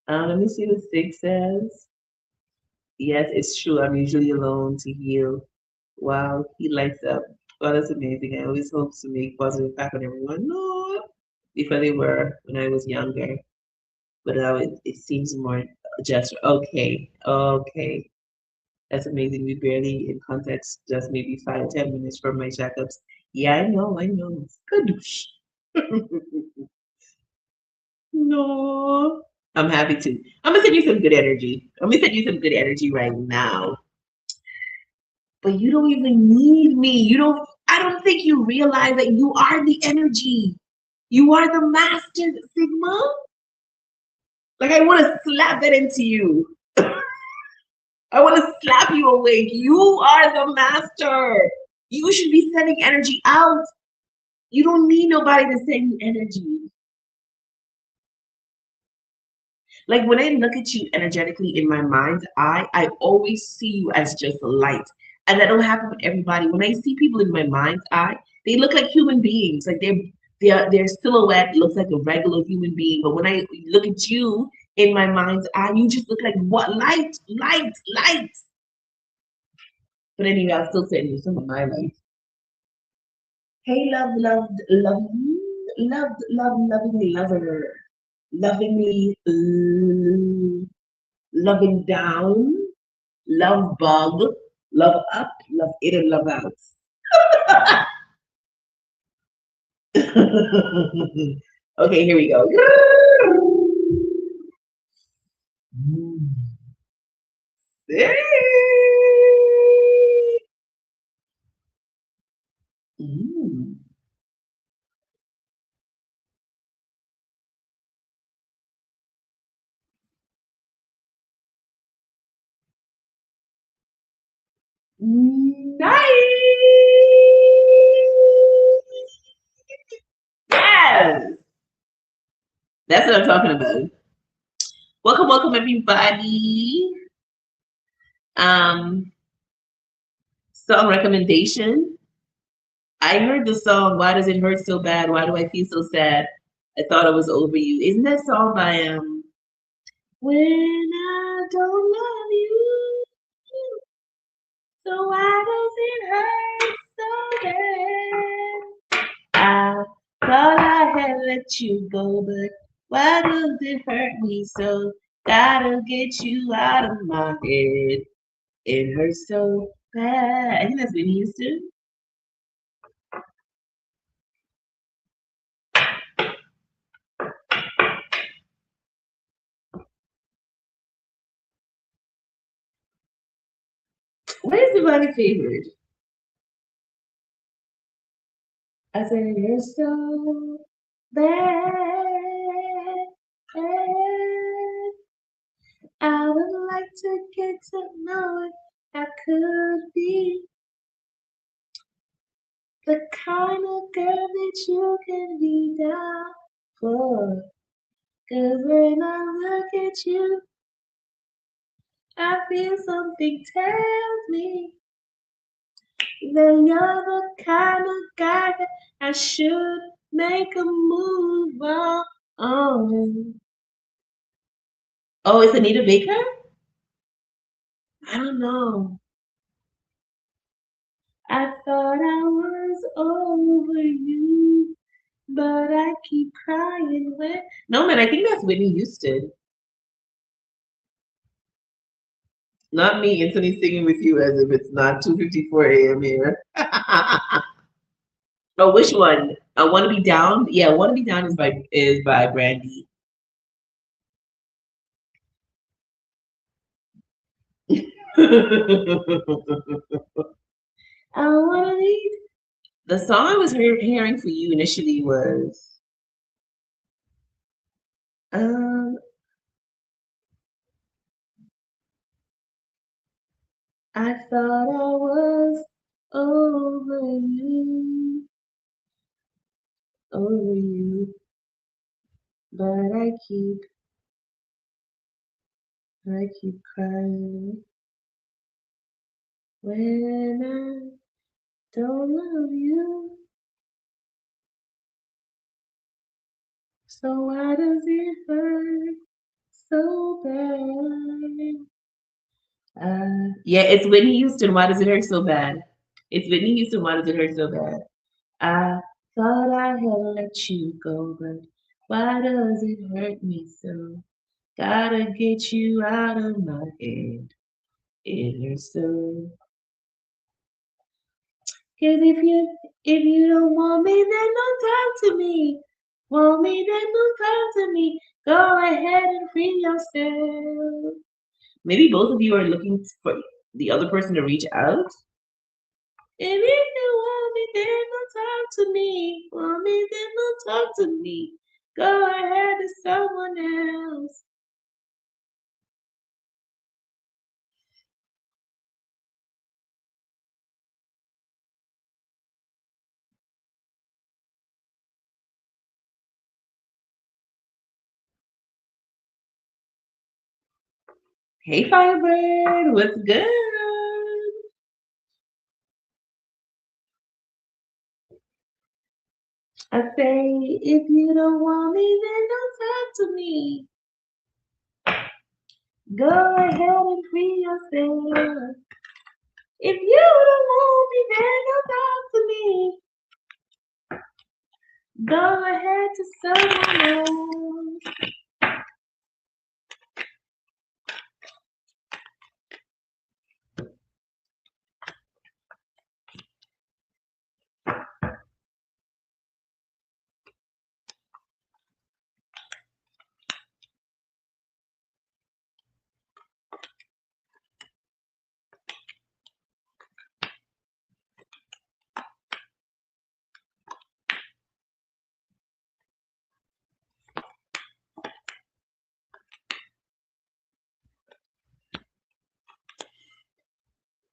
Let me see what Sig says. Yes, it's true. I'm usually alone to heal. Wow, he lights up. Wow, that's amazing. I always hope to make positive impact on everyone. No, before they were when I was younger, but now it seems more just okay. Okay, that's amazing. We barely in context, just maybe 5 to 10 minutes from my checkups. Yeah, I know, I know. Good. No, I'm happy to. I'm gonna send you some good energy. I'm gonna send you some good energy right now. But you don't even need me. You don't, I don't think you realize that you are the energy. You are the master, Sigma. Like I want to slap that into you. I want to slap you awake. You are the master. You should be sending energy out. You don't need nobody to send you energy. Like when I look at you energetically in my mind's eye, I always see you as just light. And that don't happen with everybody. When I see people in my mind's eye, they look like human beings. Like their silhouette looks like a regular human being. But when I look at you in my mind's eye, you just look like what? Light, light, light. But anyway, I'll still send you some of my light. Hey, lovingly lover, lovingly loving down, love bug, love up, love in and love out. Okay, here we go. Mm. Nice. Yes, that's what I'm talking about. Welcome, welcome, everybody. Um, Song recommendation. I heard the song "Why Does It Hurt So Bad? Why Do I Feel So Sad? I Thought I Was Over You." Isn't that song by When I Don't Love You? So why does it hurt so bad? I thought I had let you go, but why does it hurt me so? Gotta get you out of my head. It hurts so bad. I think that's Whitney Houston. What is my favorite? I said it hurts so bad. I would like to get to know it. I could be the kind of girl that you can be down for. Cause when I look at you, I feel something tells me that you're the kind of guy that I should make a move on. Oh, it's Anita Baker? I don't know. I thought I was over you, but I keep crying when. No, man, I think that's Whitney Houston. Not me instantly singing with you as if it's not 2:54 a.m. here. Oh, which one? I Want to Be Down? Yeah, Want to Be Down is by Brandy. I want to be. The song I was hearing for you initially was um I thought I was over you, over you, but I keep crying when I don't love you. So why does it hurt so bad? Yeah, it's Whitney Houston. Why does it hurt so bad? It's Whitney Houston. Why does it hurt so bad? I thought I had let you go, but why does it hurt me so? Gotta get you out of my head. It hurts so. Cause if you don't want me, then don't talk to me. Want me, then don't talk to me. Go ahead and free yourself. Maybe both of you are looking for the other person to reach out. And if you want me, then don't talk to me. Want me, then don't talk to me. Go ahead to someone else. Hey, Firebird, what's good? I say, if you don't want me, then don't talk to me. Go ahead and free yourself. If you don't want me, then don't talk to me. Go ahead to someone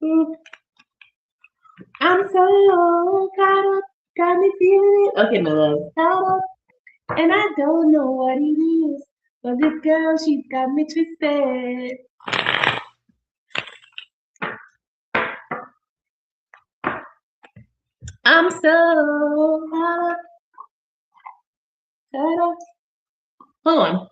else. I'm so caught up, got me feeling. Okay, my love, caught up, and I don't know what it is. But this girl, she's got me twisted. I'm so caught up. Hold on.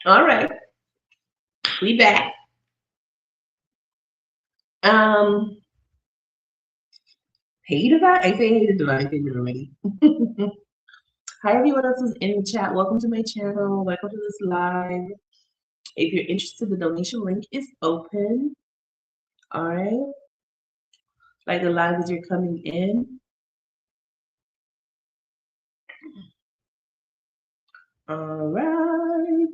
All right, we back. Um, hey Divine. I say hey to Divine Figure already. Hi everyone else who's in the chat. Welcome to my channel. Welcome to this live. If you're interested, the donation link is open. All right. Like the live as you're coming in. All right.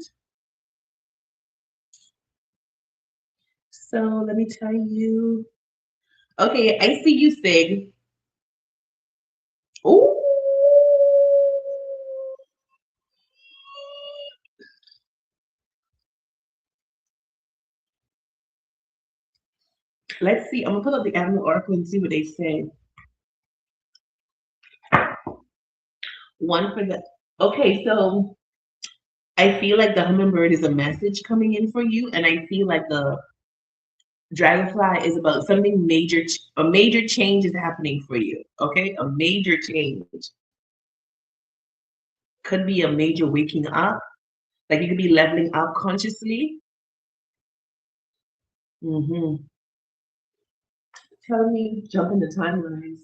So let me tell you. Okay, I see you, Sig. Ooh. Let's see. I'm gonna pull up the animal oracle and see what they say. One for the. Okay, so I feel like the hummingbird is a message coming in for you, and I feel like the dragonfly is about something major. A major change is happening for you. Okay, a major change could be a major waking up. Like you could be leveling up consciously. Mm-hmm. Tell me, jump in the timelines.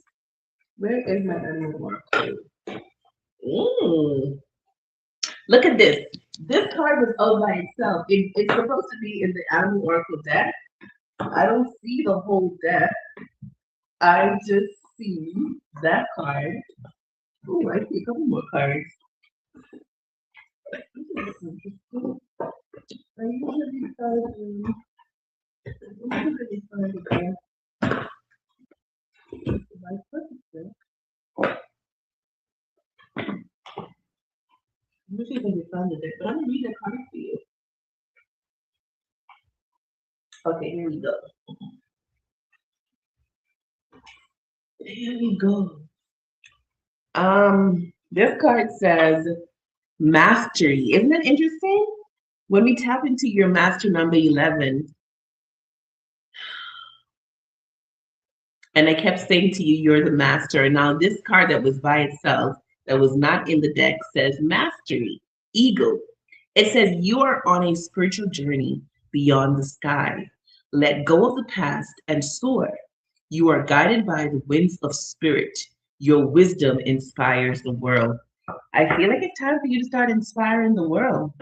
Where is my animal oracle? Mm. Look at this. This card was out by itself. It's supposed to be in the animal oracle deck. I don't see the whole deck. I just see that card. Oh, I see a couple more cards. This is interesting. I usually find the right purpose. Usually when you find the deck, but I'm gonna read the card for you. Okay, here we go. Here we go. This card says mastery. Isn't that interesting? When we tap into your master number 11, and I kept saying to you, you're the master. And now this card that was by itself, that was not in the deck, says mastery, ego. It says you are on a spiritual journey beyond the sky. Let go of the past and soar. You are guided by the winds of spirit. Your wisdom inspires the world. I feel like it's time for you to start inspiring the world.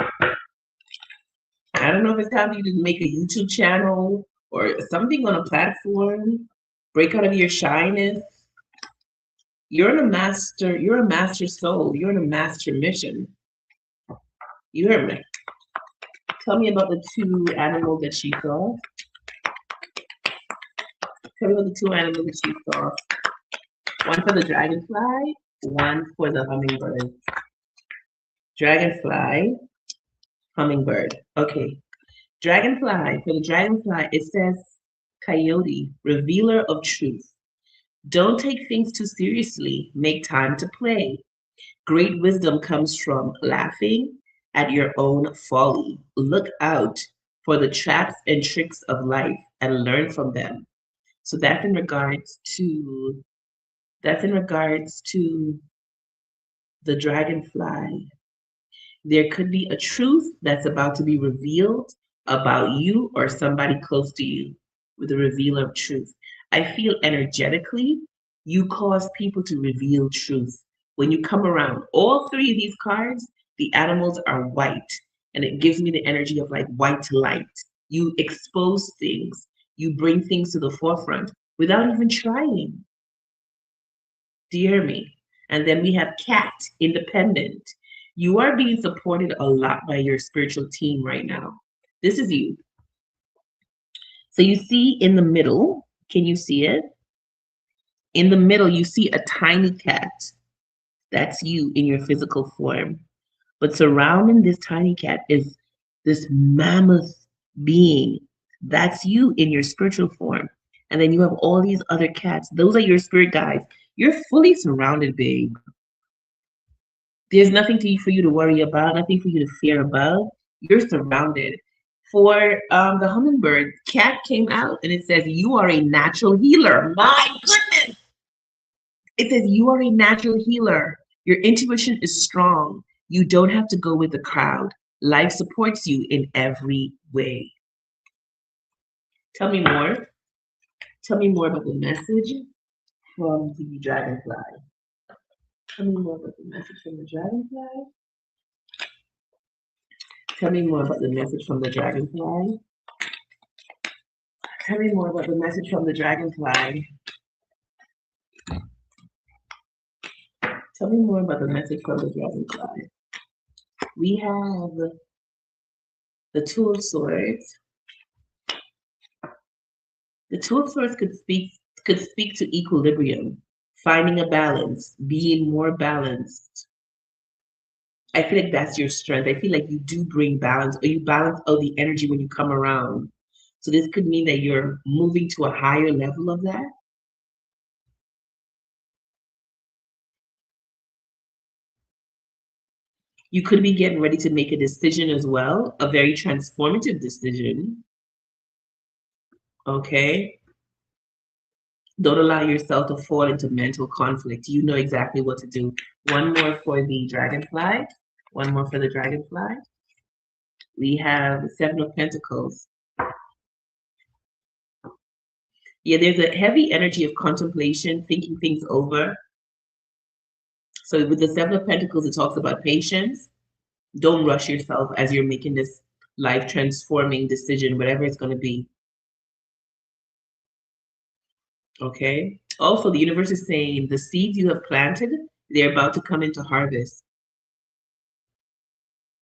I don't know if it's time for you to make a YouTube channel or something on a platform. Break out of your shyness. You're a master soul. You're on a master mission. You heard me. Tell me about the two animals that she saw. Tell me about the two animals that she saw. One for the dragonfly, one for the hummingbird. Dragonfly, hummingbird. Okay. Dragonfly, for the dragonfly, it says coyote, revealer of truth. Don't take things too seriously. Make time to play. Great wisdom comes from laughing at your own folly. Look out for the traps and tricks of life and learn from them. So that's in regards to the dragonfly. There could be a truth that's about to be revealed about you or somebody close to you with a revealer of truth. I feel energetically you cause people to reveal truth. When you come around all three of these cards, the animals are white, and it gives me the energy of like white light. You expose things, you bring things to the forefront without even trying. Do you hear me? And then we have cat, independent. You are being supported a lot by your spiritual team right now. This is you. So you see in the middle, can you see it? In the middle, you see a tiny cat. That's you in your physical form. But surrounding this tiny cat is this mammoth being. That's you in your spiritual form. And then you have all these other cats. Those are your spirit guides. You're fully surrounded, babe. There's nothing for you to worry about, nothing for you to fear about. You're surrounded. For the hummingbird, cat came out and it says, you are a natural healer. My goodness. It says, you are a natural healer. Your intuition is strong. You don't have to go with the crowd. Life supports you in every way. Tell me more. Tell me more about the message from the dragonfly. Tell me more about the message from the dragonfly. Tell me more about the message from the dragonfly. Tell me more about the message from the dragonfly. Tell me more about the message from the dragonfly. We have the Two of Swords. The Two of Swords could speak to equilibrium, finding a balance, being more balanced. I feel like that's your strength. I feel like you do bring balance, or you balance out the energy when you come around. So this could mean that you're moving to a higher level of that. You could be getting ready to make a decision as well, a very transformative decision. Okay. Don't allow yourself to fall into mental conflict. You know exactly what to do. One more for the dragonfly. One more for the dragonfly. We have the Seven of Pentacles. Yeah, there's a heavy energy of contemplation, thinking things over. So with the Seven of Pentacles, it talks about patience. Don't rush yourself as you're making this life transforming decision, whatever it's going to be. Okay. Also, the universe is saying the seeds you have planted, they're about to come into harvest.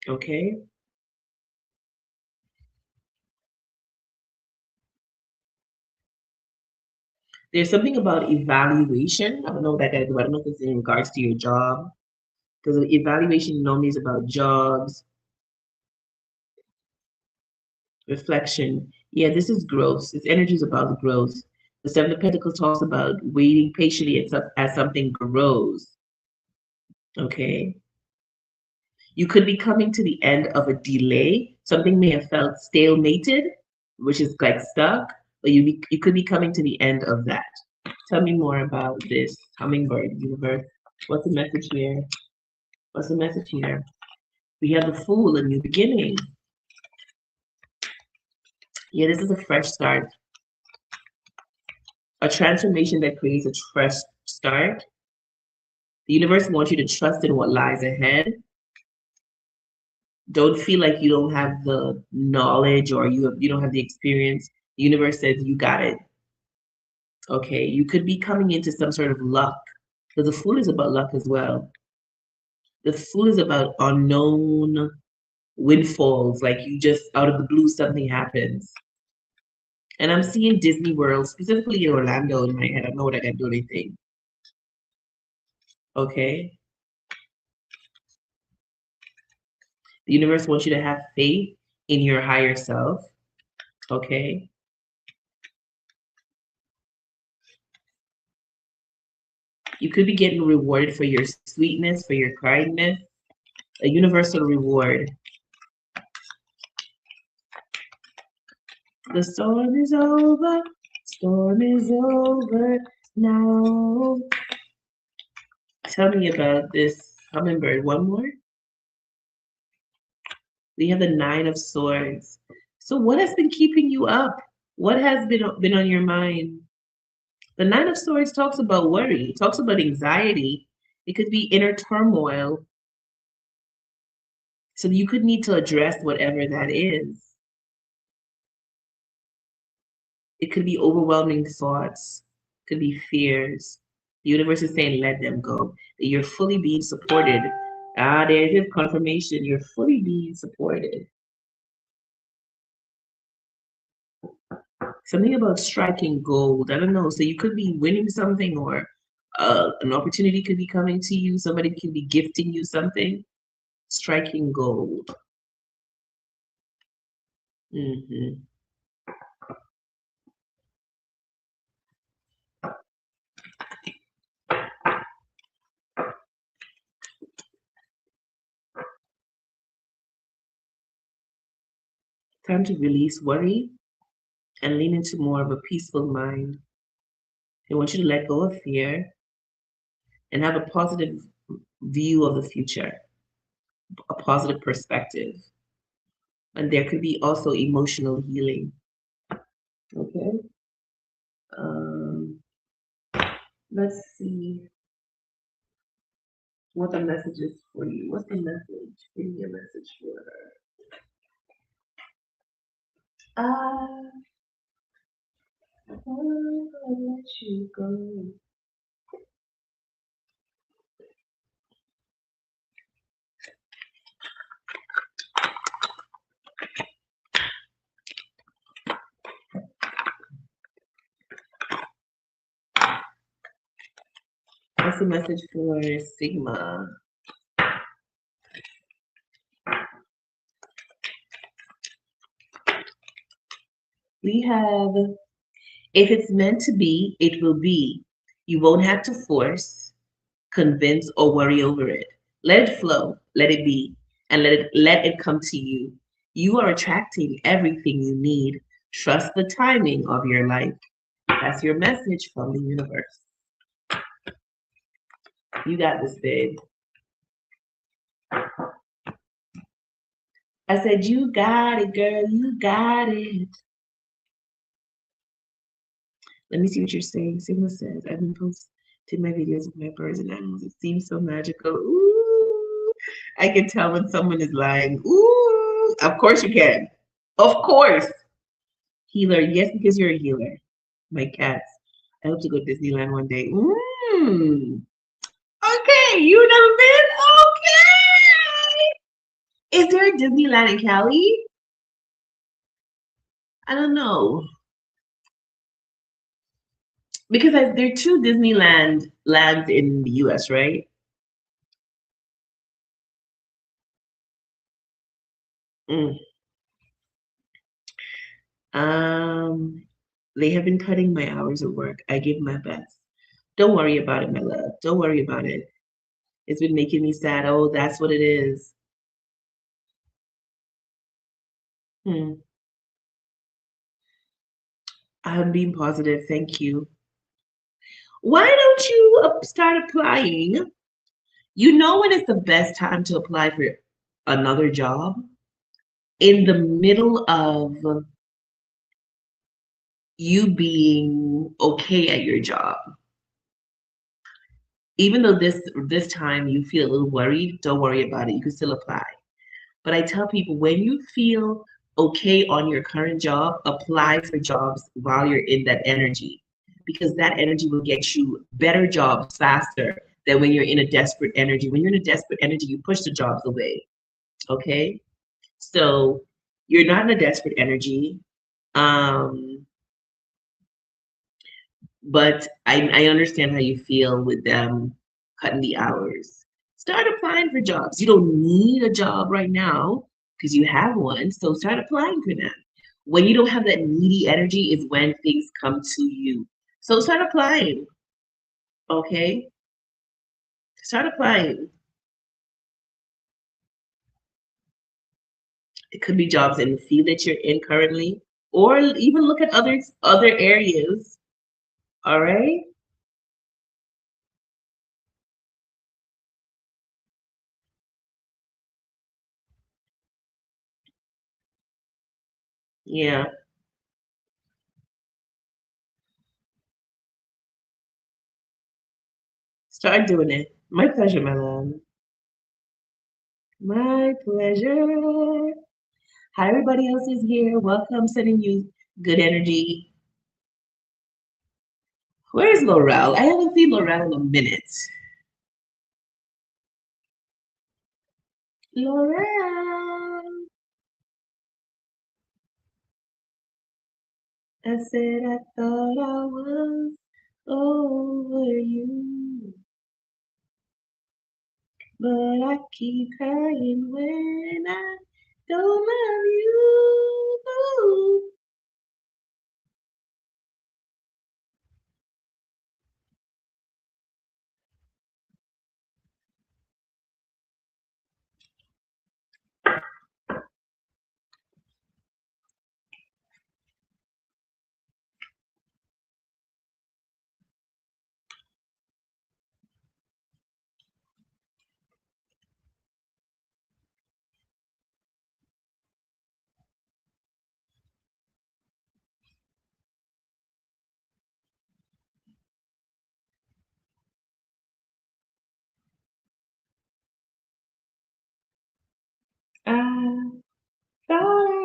Okay. There's something about evaluation. I don't know what that guy do. I don't know if it's in regards to your job. Because evaluation normally is about jobs, reflection. Yeah, this is growth. This energy is about growth. The Seven of Pentacles talks about waiting patiently as something grows. Okay. You could be coming to the end of a delay. Something may have felt stalemated, which is like stuck, but you could be coming to the end of that. Tell me more about this hummingbird universe. What's the message here? What's the message here? We have the Fool, a new beginning. Yeah, this is a fresh start, a transformation that creates a fresh start. The universe wants you to trust in what lies ahead. Don't feel like you don't have the knowledge or you don't have the experience. The universe says you got it. Okay, you could be coming into some sort of luck because the Fool is about luck as well. The Fool is about unknown windfalls, like you just out of the blue something happens. And I'm seeing Disney World, specifically in Orlando in my head. I don't know what I can do anything. Okay. The universe wants you to have faith in your higher self. Okay. You could be getting rewarded for your sweetness, for your kindness, a universal reward. The storm is over. Storm is over now. Tell me about this hummingbird. One more. We have the Nine of Swords. So what has been keeping you up? What has been on your mind? The Nine of Swords talks about worry, it talks about anxiety. It could be inner turmoil. So you could need to address whatever that is. It could be overwhelming thoughts, could be fears. The universe is saying, let them go. That you're fully being supported. Ah, there's your confirmation. You're fully being supported. Something about striking gold. I don't know. So you could be winning something, or an opportunity could be coming to you. Somebody could be gifting you something. Striking gold. Hmm. Time to release worry and lean into more of a peaceful mind. They want you to let go of fear and have a positive view of the future, a positive perspective. And there could be also emotional healing. Okay. Um, let's see what the message is for you. What's the message? Give me a message for her. I wanna let you go. What's the message for Sigma? We have, if it's meant to be, it will be. You won't have to force, convince, or worry over it. Let it flow, let it be, and let it come to you. You are attracting everything you need. Trust the timing of your life. That's your message from the universe. You got this, babe. I said, you got it, girl. You got it. Let me see what you're saying. Sigma says, I've been posting my videos of my birds and animals. It seems so magical. Ooh. I can tell when someone is lying. Ooh. Of course you can. Of course. Healer. Yes, because you're a healer. My cats. I hope to go to Disneyland one day. Okay. You never been? Okay. Is there a Disneyland in Cali? I don't know. Because there are two Disneyland lands in the US, right? Mm. Um, they have been cutting my hours of work. I give my best. Don't worry about it, my love. Don't worry about it. It's been making me sad. Oh, that's what it is. Hmm. I'm being positive. Thank you. Why don't you start applying? You know when it's the best time to apply for another job? In the middle of you being okay at your job. Even though this time you feel a little worried, don't worry about it. You can still apply. But I tell people when you feel okay on your current job, apply for jobs while you're in that energy because that energy will get you better jobs faster than when you're in a desperate energy. When you're in a desperate energy, you push the jobs away. Okay. So you're not in a desperate energy. Um, but I understand how you feel with them cutting the hours. Start applying for jobs. You don't need a job right now because you have one, so start applying for them. When you don't have that needy energy is when things come to you. So start applying, okay? Start applying. It could be jobs in the field that you're in currently, or even look at other areas. All right? Yeah. Start doing it. My pleasure, my love. My pleasure. Hi, everybody else is here. Welcome, sending you good energy. Where's Laurel? I haven't seen Laurel in a minute. Laurel. I said I thought I was over you, but I keep crying when I don't love you.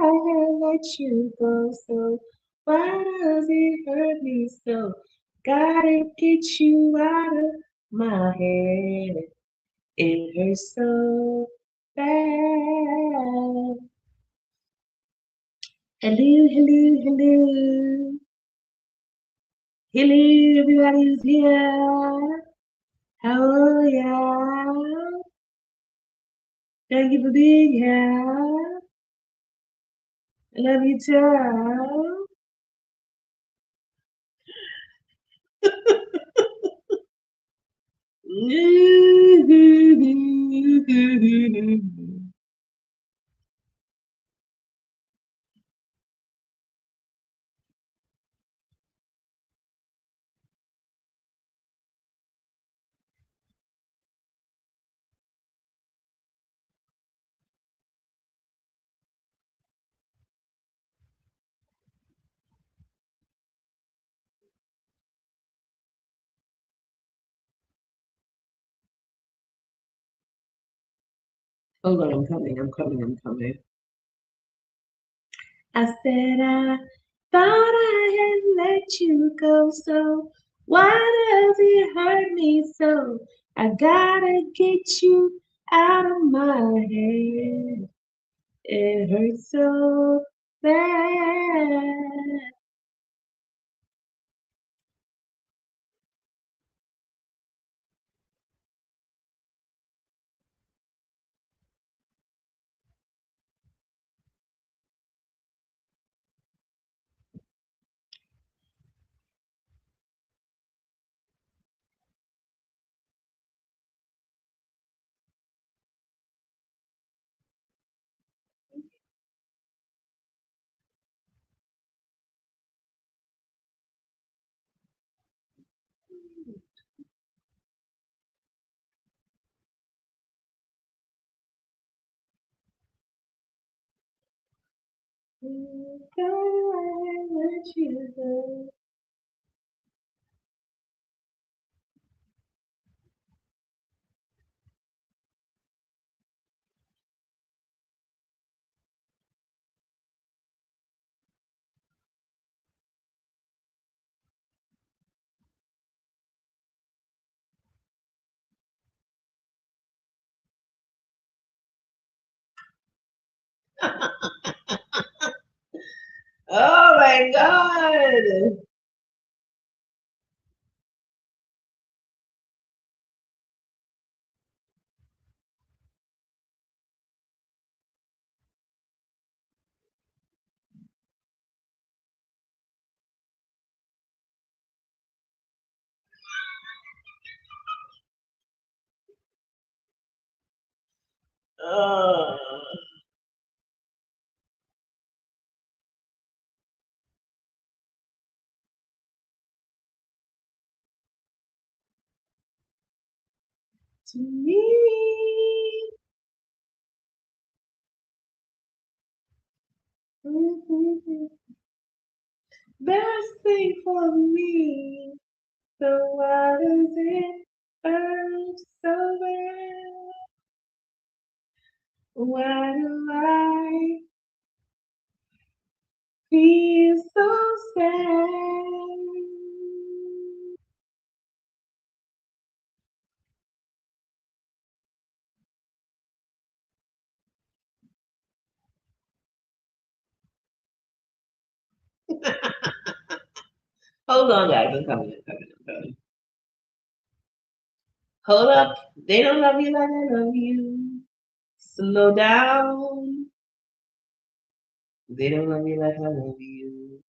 I let you go so? Why does it hurt me so? Gotta get you out of my head. It hurts so bad. Hello, hello, hello. Hello, everybody's here. How are ya? Thank you for being here. I love you too. Hold on, I'm coming, I'm coming, I'm coming. I said I thought I had let you go, so why does it hurt me so? I gotta get you out of my head. It hurts so bad. Thought I had let you go. Oh my God. Oh. To me, best thing for me. So why does it hurt so bad? Why do I feel so sad? Hold on, guys. I'm coming. I'm coming. I'm coming. Hold up. They don't love you like I love you. Slow down. They don't love you like I love you.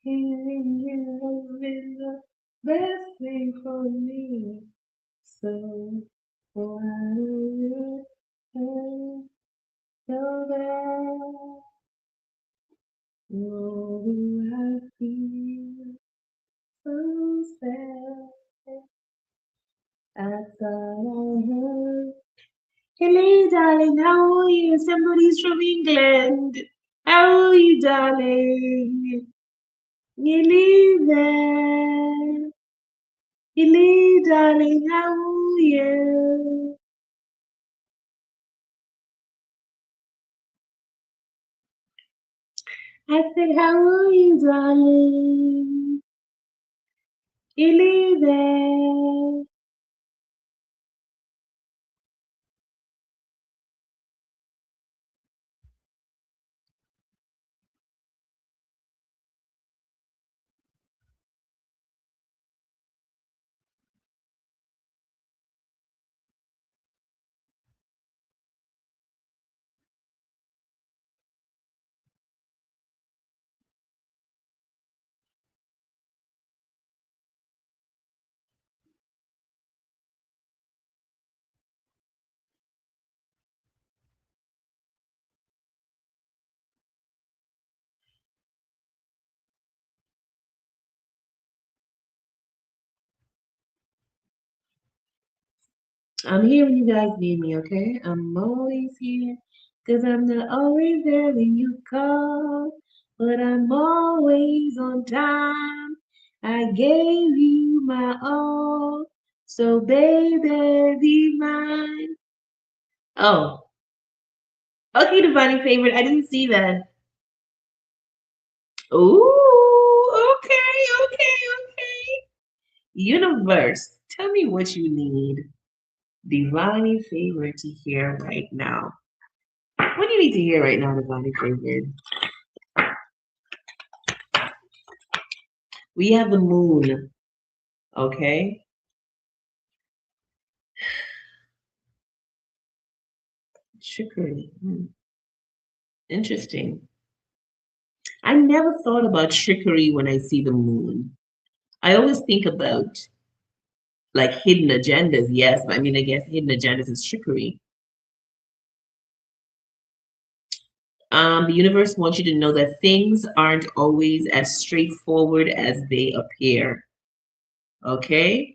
Hearing you has been the best thing for me. So why do you so bad? Oh, do I feel so sad? I thought I heard. Hello, darling. How are you? Somebody's from England. How are you, darling? You there? Hello, darling. How are you? I said, how are you, darling? Hello there. I'm here when you guys need me, okay? I'm always here. Cause I'm not always there when you call. But I'm always on time. I gave you my all. So baby, be mine. Oh, okay, Divine favorite. I didn't see that. Ooh, okay. Universe, tell me what you need Divine favorite to hear right now. What do you need to hear right now, Divine favorite? We have the moon, okay? Trickery. Interesting. I never thought about trickery when I see the moon. I always think about like hidden agendas, yes, but I mean, I guess hidden agendas is trickery. The universe wants you to know that things aren't always as straightforward as they appear, okay?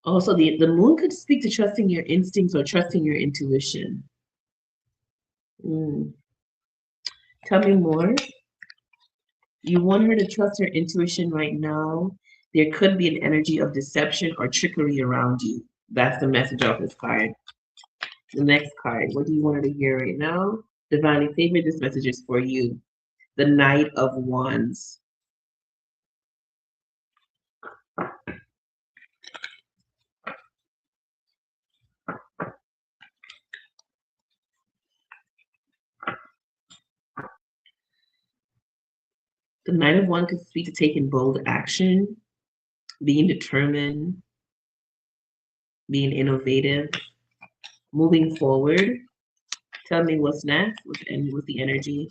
Also, the moon could speak to trusting your instincts or trusting your intuition. Mm. Tell me more. You want her to trust her intuition right now. There could be an energy of deception or trickery around you. That's the message of this card. The next card. What do you want her to hear right now? Divinely favored, this message is for you. The Knight of Wands. The Knight of Wands could speak to taking bold action, being determined, being innovative, moving forward. Tell me what's next with the energy.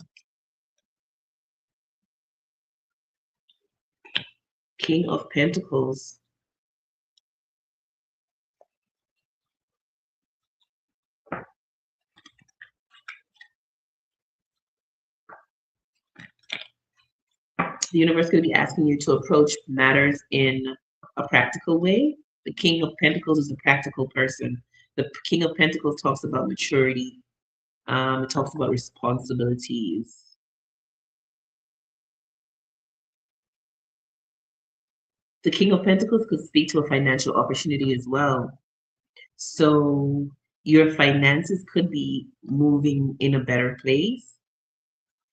King of Pentacles. The universe could be asking you to approach matters in a practical way. The King of Pentacles is a practical person. The King of Pentacles talks about maturity. It talks about responsibilities. The King of Pentacles could speak to a financial opportunity as well. So your finances could be moving in a better place.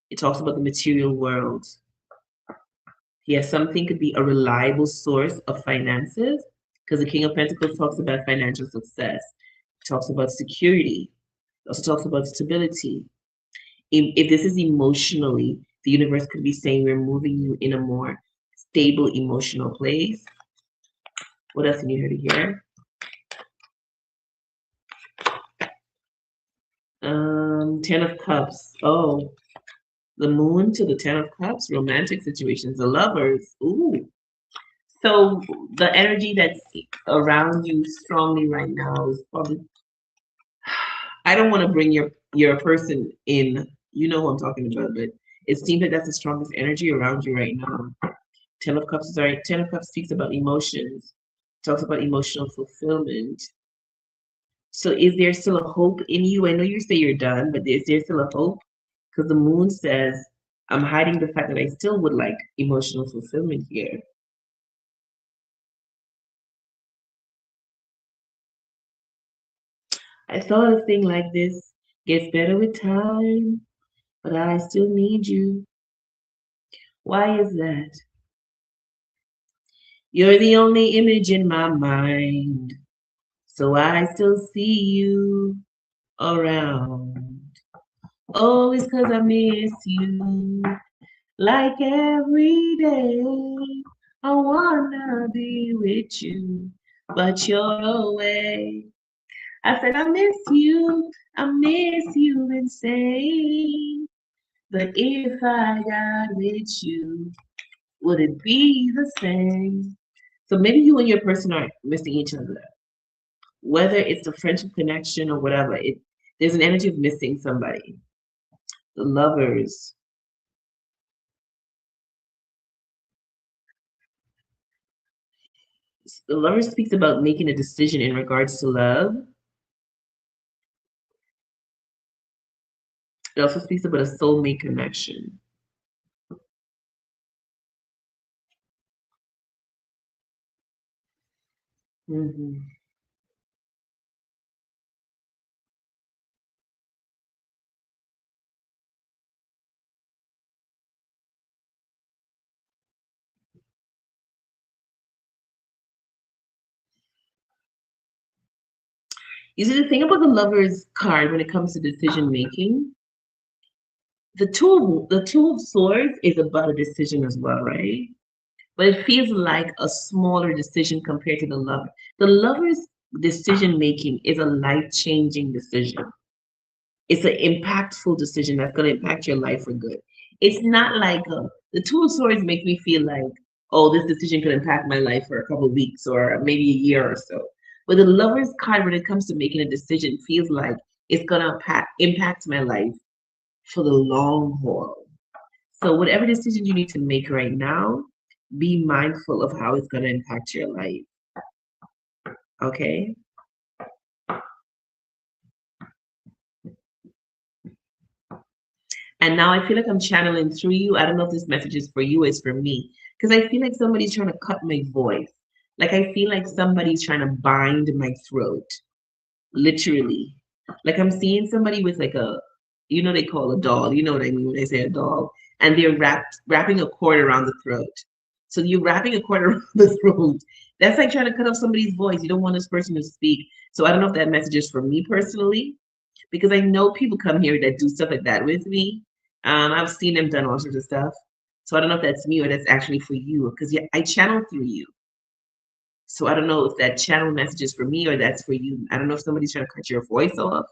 It talks about the material world. Yes, something could be a reliable source of finances because the King of Pentacles talks about financial success. It talks about security. It also talks about stability. If this is emotionally, the universe could be saying we're moving you in a more stable emotional place. What else you need her to hear? Ten of Cups. Oh, the Moon to the Ten of Cups. Romantic situations. The Lovers. Ooh. So the energy that's around you strongly right now is probably. I don't want to bring your person in. You know who I'm talking about, but it seems like that's the strongest energy around you right now. Ten of Cups is right. Ten of Cups speaks about emotions, talks about emotional fulfillment. So is there still a hope in you? I know you say you're done, but is there still a hope? Because the moon says, I'm hiding the fact that I still would like emotional fulfillment here. I thought a thing like this gets better with time, but I still need you. Why is that? You're the only image in my mind, so I still see you around. Oh, it's 'cause I miss you. Like every day, I wanna be with you, but you're away. I said, I miss you insane. But if I got with you, would it be the same? So maybe you and your person are missing each other. Whether it's a friendship connection or whatever, there's an energy of missing somebody. The lovers. The lover speaks about making a decision in regards to love. It also speaks about a soulmate connection. Hmm. You see, the thing about the lover's card when it comes to decision making, the two of swords is about a decision as well, right? But it feels like a smaller decision compared to the lover. The lover's decision making is a life changing decision. It's an impactful decision that's going to impact your life for good. It's not like the two of swords make me feel like, oh, this decision could impact my life for a couple of weeks or maybe a year or so. But the lover's card, when it comes to making a decision, feels like it's going to impact my life for the long haul. So, whatever decision you need to make right now, be mindful of how it's going to impact your life. Okay. And now I feel like I'm channeling through you. I don't know if this message is for you, it's for me. Because I feel like somebody's trying to cut my voice. Like I feel like somebody's trying to bind my throat, literally. Like I'm seeing somebody with like they call a doll. You know what I mean when they say a doll. And they're wrapping a cord around the throat. So you're wrapping a cord around the throat. That's like trying to cut off somebody's voice. You don't want this person to speak. So I don't know if that message is for me personally, because I know people come here that do stuff like that with me. I've seen them done all sorts of stuff. So I don't know if that's me or that's actually for you, because yeah, I channel through you. So I don't know if that channel message is for me or that's for you. I don't know if somebody's trying to cut your voice off.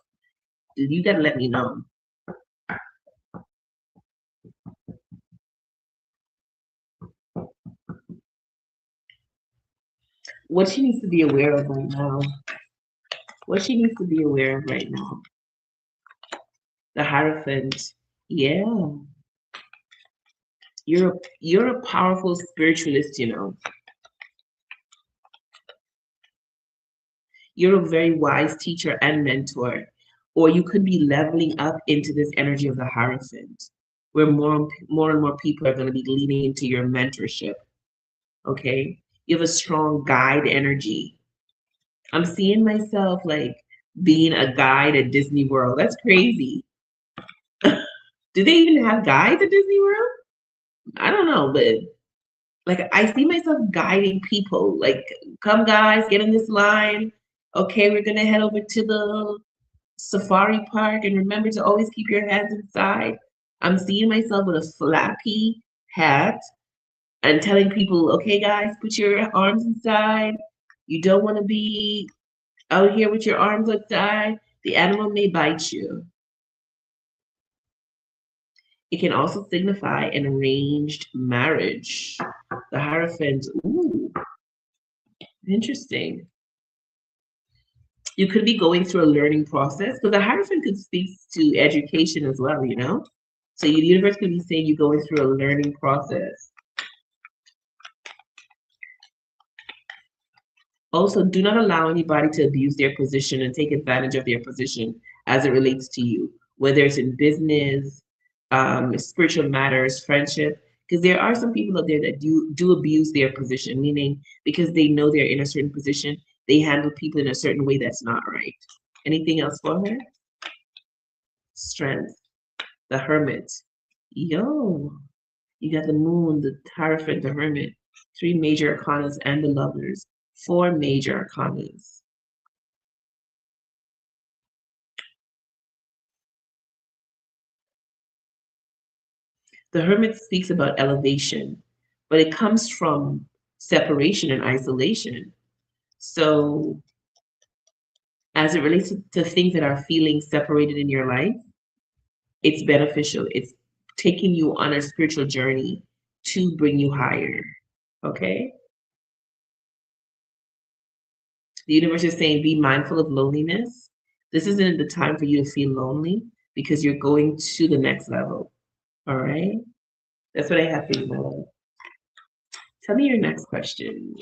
You gotta let me know. What she needs to be aware of right now. What she needs to be aware of right now. The Hierophant. Yeah. You're a powerful spiritualist, you know. You're a very wise teacher and mentor, or you could be leveling up into this energy of the Hierophant, where more and more people are going to be leaning into your mentorship. Okay, you have a strong guide energy. I'm seeing myself like being a guide at Disney World. That's crazy. Do they even have guides at Disney World? I don't know, but like I see myself guiding people. Like, come guys, get in this line. Okay, we're gonna head over to the safari park and remember to always keep your hands inside. I'm seeing myself with a flappy hat and telling people, okay, guys, put your arms inside. You don't want to be out here with your arms outside. The animal may bite you. It can also signify an arranged marriage. The Hierophant, ooh, interesting. You could be going through a learning process, but the Hierophant could speak to education as well, you know? So the universe could be saying you're going through a learning process. Also, do not allow anybody to abuse their position and take advantage of their position as it relates to you, whether it's in business, spiritual matters, friendship, because there are some people out there that do abuse their position, meaning because they know they're in a certain position, they handle people in a certain way that's not right. Anything else for her? Strength, the Hermit. Yo, you got the Moon, the Hierophant, the Hermit, three major arcanas, and the Lovers, four major arcanas. The Hermit speaks about elevation, but it comes from separation and isolation. So, as it relates to things that are feeling separated in your life, it's beneficial. It's taking you on a spiritual journey to bring you higher. Okay? The universe is saying be mindful of loneliness. This isn't the time for you to feel lonely because you're going to the next level. All right? That's what I have for you, my love. Tell me your next question.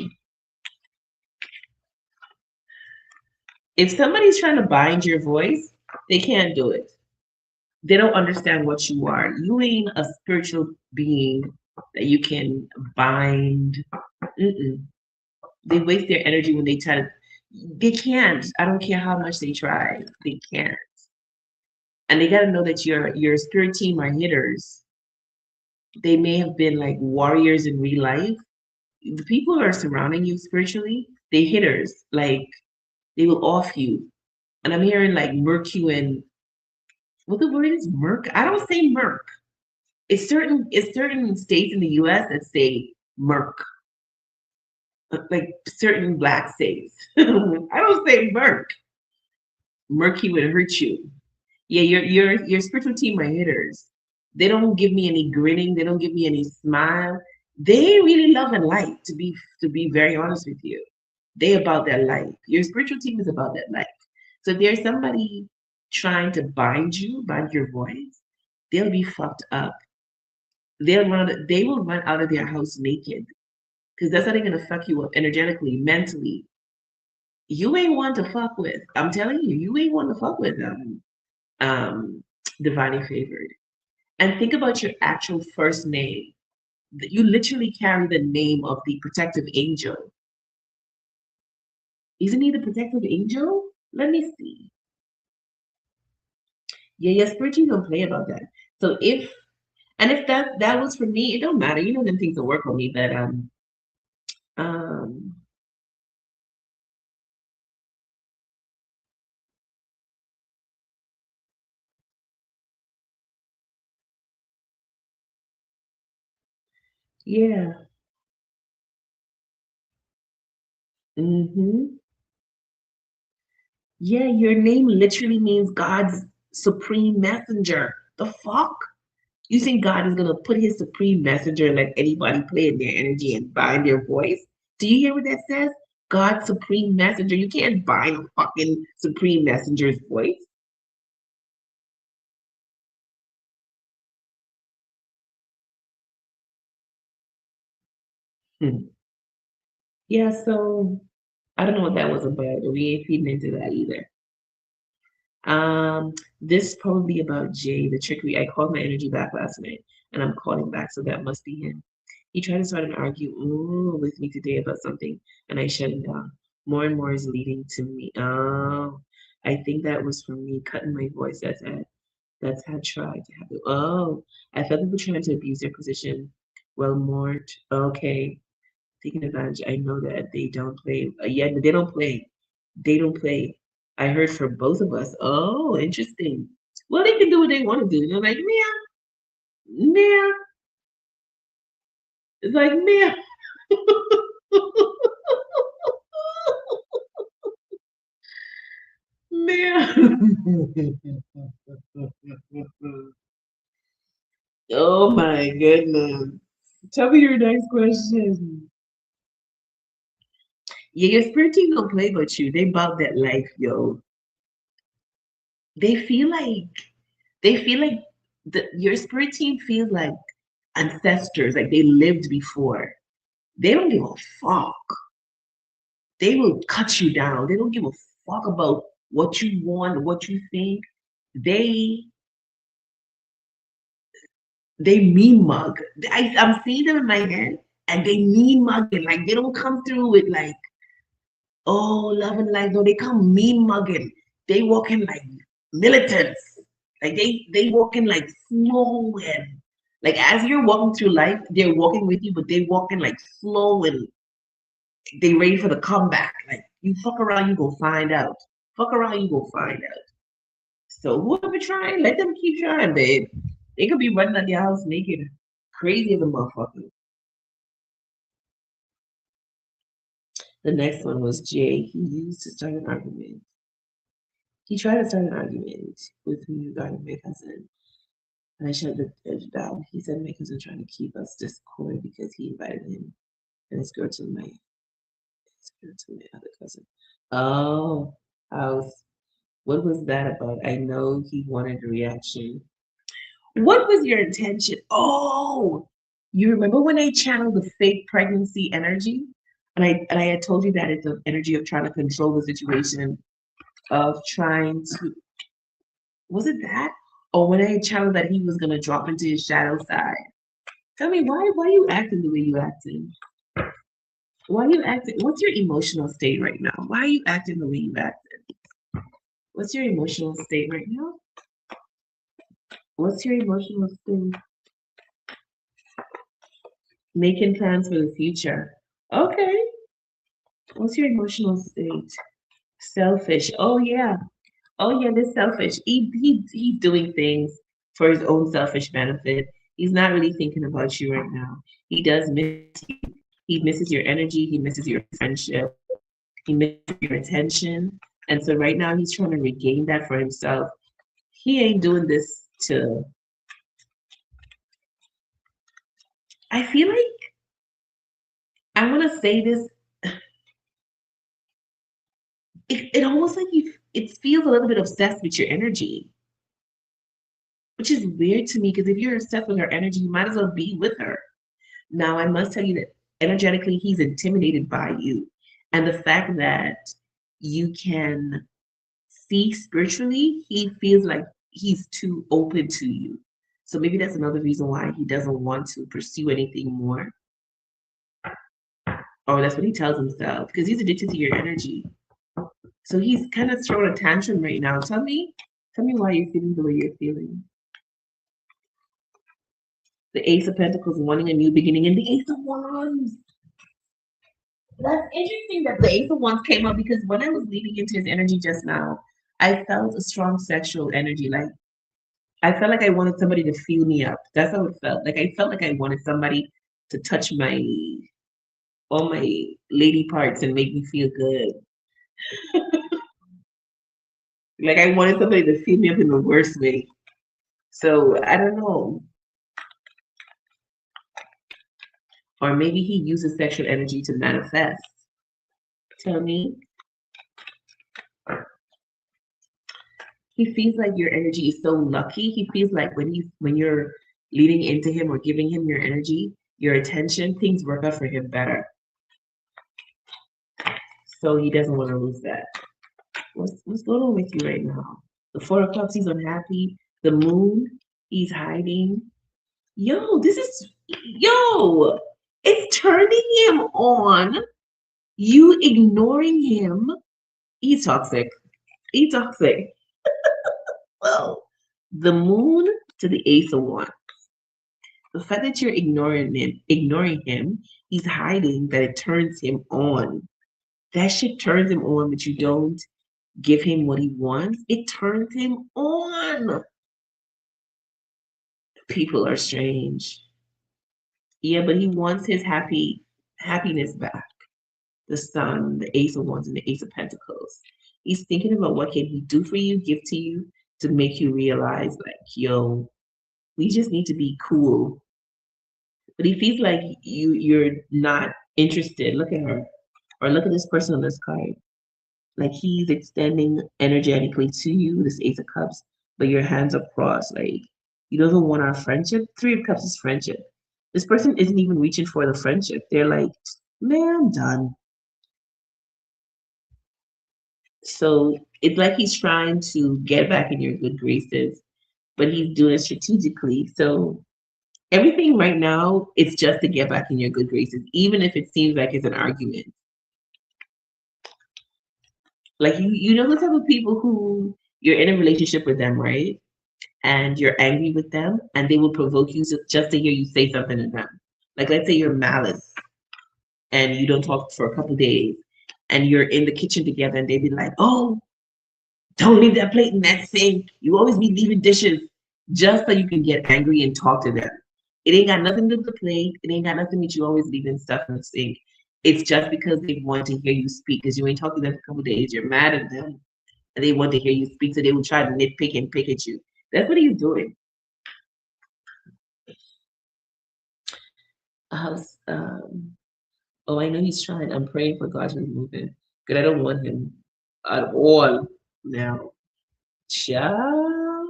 If somebody's trying to bind your voice, they can't do it. They don't understand what you are. You ain't a spiritual being that you can bind. Mm-mm. They waste their energy when they try to. They can't. I don't care how much they try. They can't. And they got to know that your spirit team are hitters. They may have been like warriors in real life. The people who are surrounding you spiritually, they hitters. Like they will off you. And I'm hearing like Mercury and what the word is Merc. I don't say Merc. It's certain states in the U.S. that say Merc, like certain black states. I don't say Merc. Mercy would hurt you. Yeah, your spiritual team are hitters. They don't give me any grinning. They don't give me any smile. They really love and light. To be very honest with you, they about that life. Your spiritual team is about that life. So if there's somebody trying to bind you, bind your voice, they'll be fucked up. They will run out of their house naked because that's how they're gonna fuck you up energetically, mentally. You ain't one to fuck with. I'm telling you, you ain't one to fuck with them. Um, divinely favored. And think about your actual first name. You literally carry the name of the protective angel. Isn't he the protective angel? Let me see. Yeah, yeah, spiritually don't play about that. So if that was for me, it don't matter. You know them things will work on me, but um yeah. Mm-hmm. Yeah, your name literally means God's supreme messenger. The fuck? You think God is gonna put his supreme messenger and let anybody play in their energy and bind their voice? Do you hear what that says? God's supreme messenger. You can't bind a fucking supreme messenger's voice. Hmm. Yeah, so I don't know what that was about, but we ain't feeding into that either. This probably about Jay, the trickery. I called my energy back last night, and I'm calling back, so that must be him. He tried to start an argue with me today about something, and I shut him down. More and more is leading to me. Oh, I think that was from me cutting my voice. That's had tried to happen. Oh, I felt people trying to abuse their position. Well, more okay, taking advantage. I know that they don't play. Yeah, they don't play. They don't play. I heard from both of us. Oh, interesting. Well, they can do what they want to do. They're like, meow, meow. It's like, meow. Oh my goodness. Tell me your next question. Yeah, your spirit team don't play with you. They about that life, yo. They feel like they feel like your spirit team feels like ancestors, like they lived before. They don't give a fuck. They will cut you down. They don't give a fuck about what you want, what you think. They they mean mug. I'm seeing them in my head, and they mean mugging. Like they don't come through with like, oh, love and light. No, they come mean mugging. They walking like militants. Like they walking like slow and like as you're walking through life, they're walking with you, but they walking like slow and they ready for the comeback. Like you fuck around, you go find out. Fuck around, you go find out. So whoever trying, let them keep trying, babe. They could be running out the house naked, crazy as a motherfucker. The next one was Jay. He used to start an argument. He tried to start an argument with me regarding my cousin, and I shut the edge down. He said my cousin trying to keep us discord because he invited him and his girl to my other cousin. Oh, house. What was that about? I know he wanted a reaction. What was your intention? Oh, you remember when I channeled the fake pregnancy energy? And I had told you that it's the energy of trying to control the situation, of trying to, was it that? Or when I channeled that he was gonna drop into his shadow side. Tell me why you acting the way you acting? Why you acting? What's your emotional state right now? Why are you acting the way you acting? What's your emotional state right now? What's your emotional state? Making plans for the future. Okay. What's your emotional state? Selfish. Oh yeah. Oh yeah, this selfish. He's doing things for his own selfish benefit. He's not really thinking about you right now. He does miss you. He misses your energy. He misses your friendship. He misses your attention. And so right now he's trying to regain that for himself. He ain't doing this to. I feel like I want to say this. It almost like it feels a little bit obsessed with your energy, which is weird to me because if you're obsessed with her energy, you might as well be with her. Now, I must tell you that energetically, he's intimidated by you. And the fact that you can see spiritually, he feels like he's too open to you. So maybe that's another reason why he doesn't want to pursue anything more. Or that's what he tells himself because he's addicted to your energy. So he's kind of throwing a tantrum right now. Tell me why you're feeling the way you're feeling. The Ace of Pentacles wanting a new beginning and the Ace of Wands. That's interesting that the Ace of Wands came up because when I was leading into his energy just now, I felt a strong sexual energy. Like I felt like I wanted somebody to feel me up. That's how it felt. Like I felt like I wanted somebody to touch my all my lady parts and make me feel good. Like I wanted somebody to feel me up in the worst way. So I don't know. Or maybe he uses sexual energy to manifest. Tell me. He feels like your energy is so lucky. He feels like when you're leading into him or giving him your energy, your attention, things work out for him better. So he doesn't want to lose that. What's going on with you right now? The Four of Cups, he's unhappy. The Moon, he's hiding. Yo, this is yo. It's turning him on. You ignoring him. He's toxic. He's toxic. Well, the Moon to the Ace of Wands. The fact that you're ignoring him, he's hiding that it turns him on. That shit turns him on, but you don't give him what he wants. It turns him on. People are strange. Yeah, but he wants his happiness back. The Sun, the Ace of Wands, and the Ace of Pentacles. He's thinking about what can he do for you, give to you, to make you realize, like, yo, we just need to be cool. But he feels like you're not interested. Look at her. Or look at this person on this card. Like he's extending energetically to you, this Ace of Cups, but your hands are crossed. Like he doesn't want our friendship. Three of Cups is friendship. This person isn't even reaching for the friendship. They're like, man, I'm done. So it's like he's trying to get back in your good graces, but he's doing it strategically. So everything right now, it's just to get back in your good graces, even if it seems like it's an argument. Like you know the type of people who you're in a relationship with them, right? And you're angry with them, and they will provoke you just to hear you say something to them. Like let's say you're malice, and you don't talk for a couple days, and you're in the kitchen together, and they be like, "Oh, don't leave that plate in that sink. You always be leaving dishes," just so you can get angry and talk to them. It ain't got nothing to do with the plate. It ain't got nothing that you always leaving stuff in the sink. It's just because they want to hear you speak because you ain't talked to them for a couple days. You're mad at them and they want to hear you speak, so they will try to nitpick and pick at you. That's what he's doing. How's oh, I know he's trying. I'm praying for God to remove him because I don't want him at all now. Child.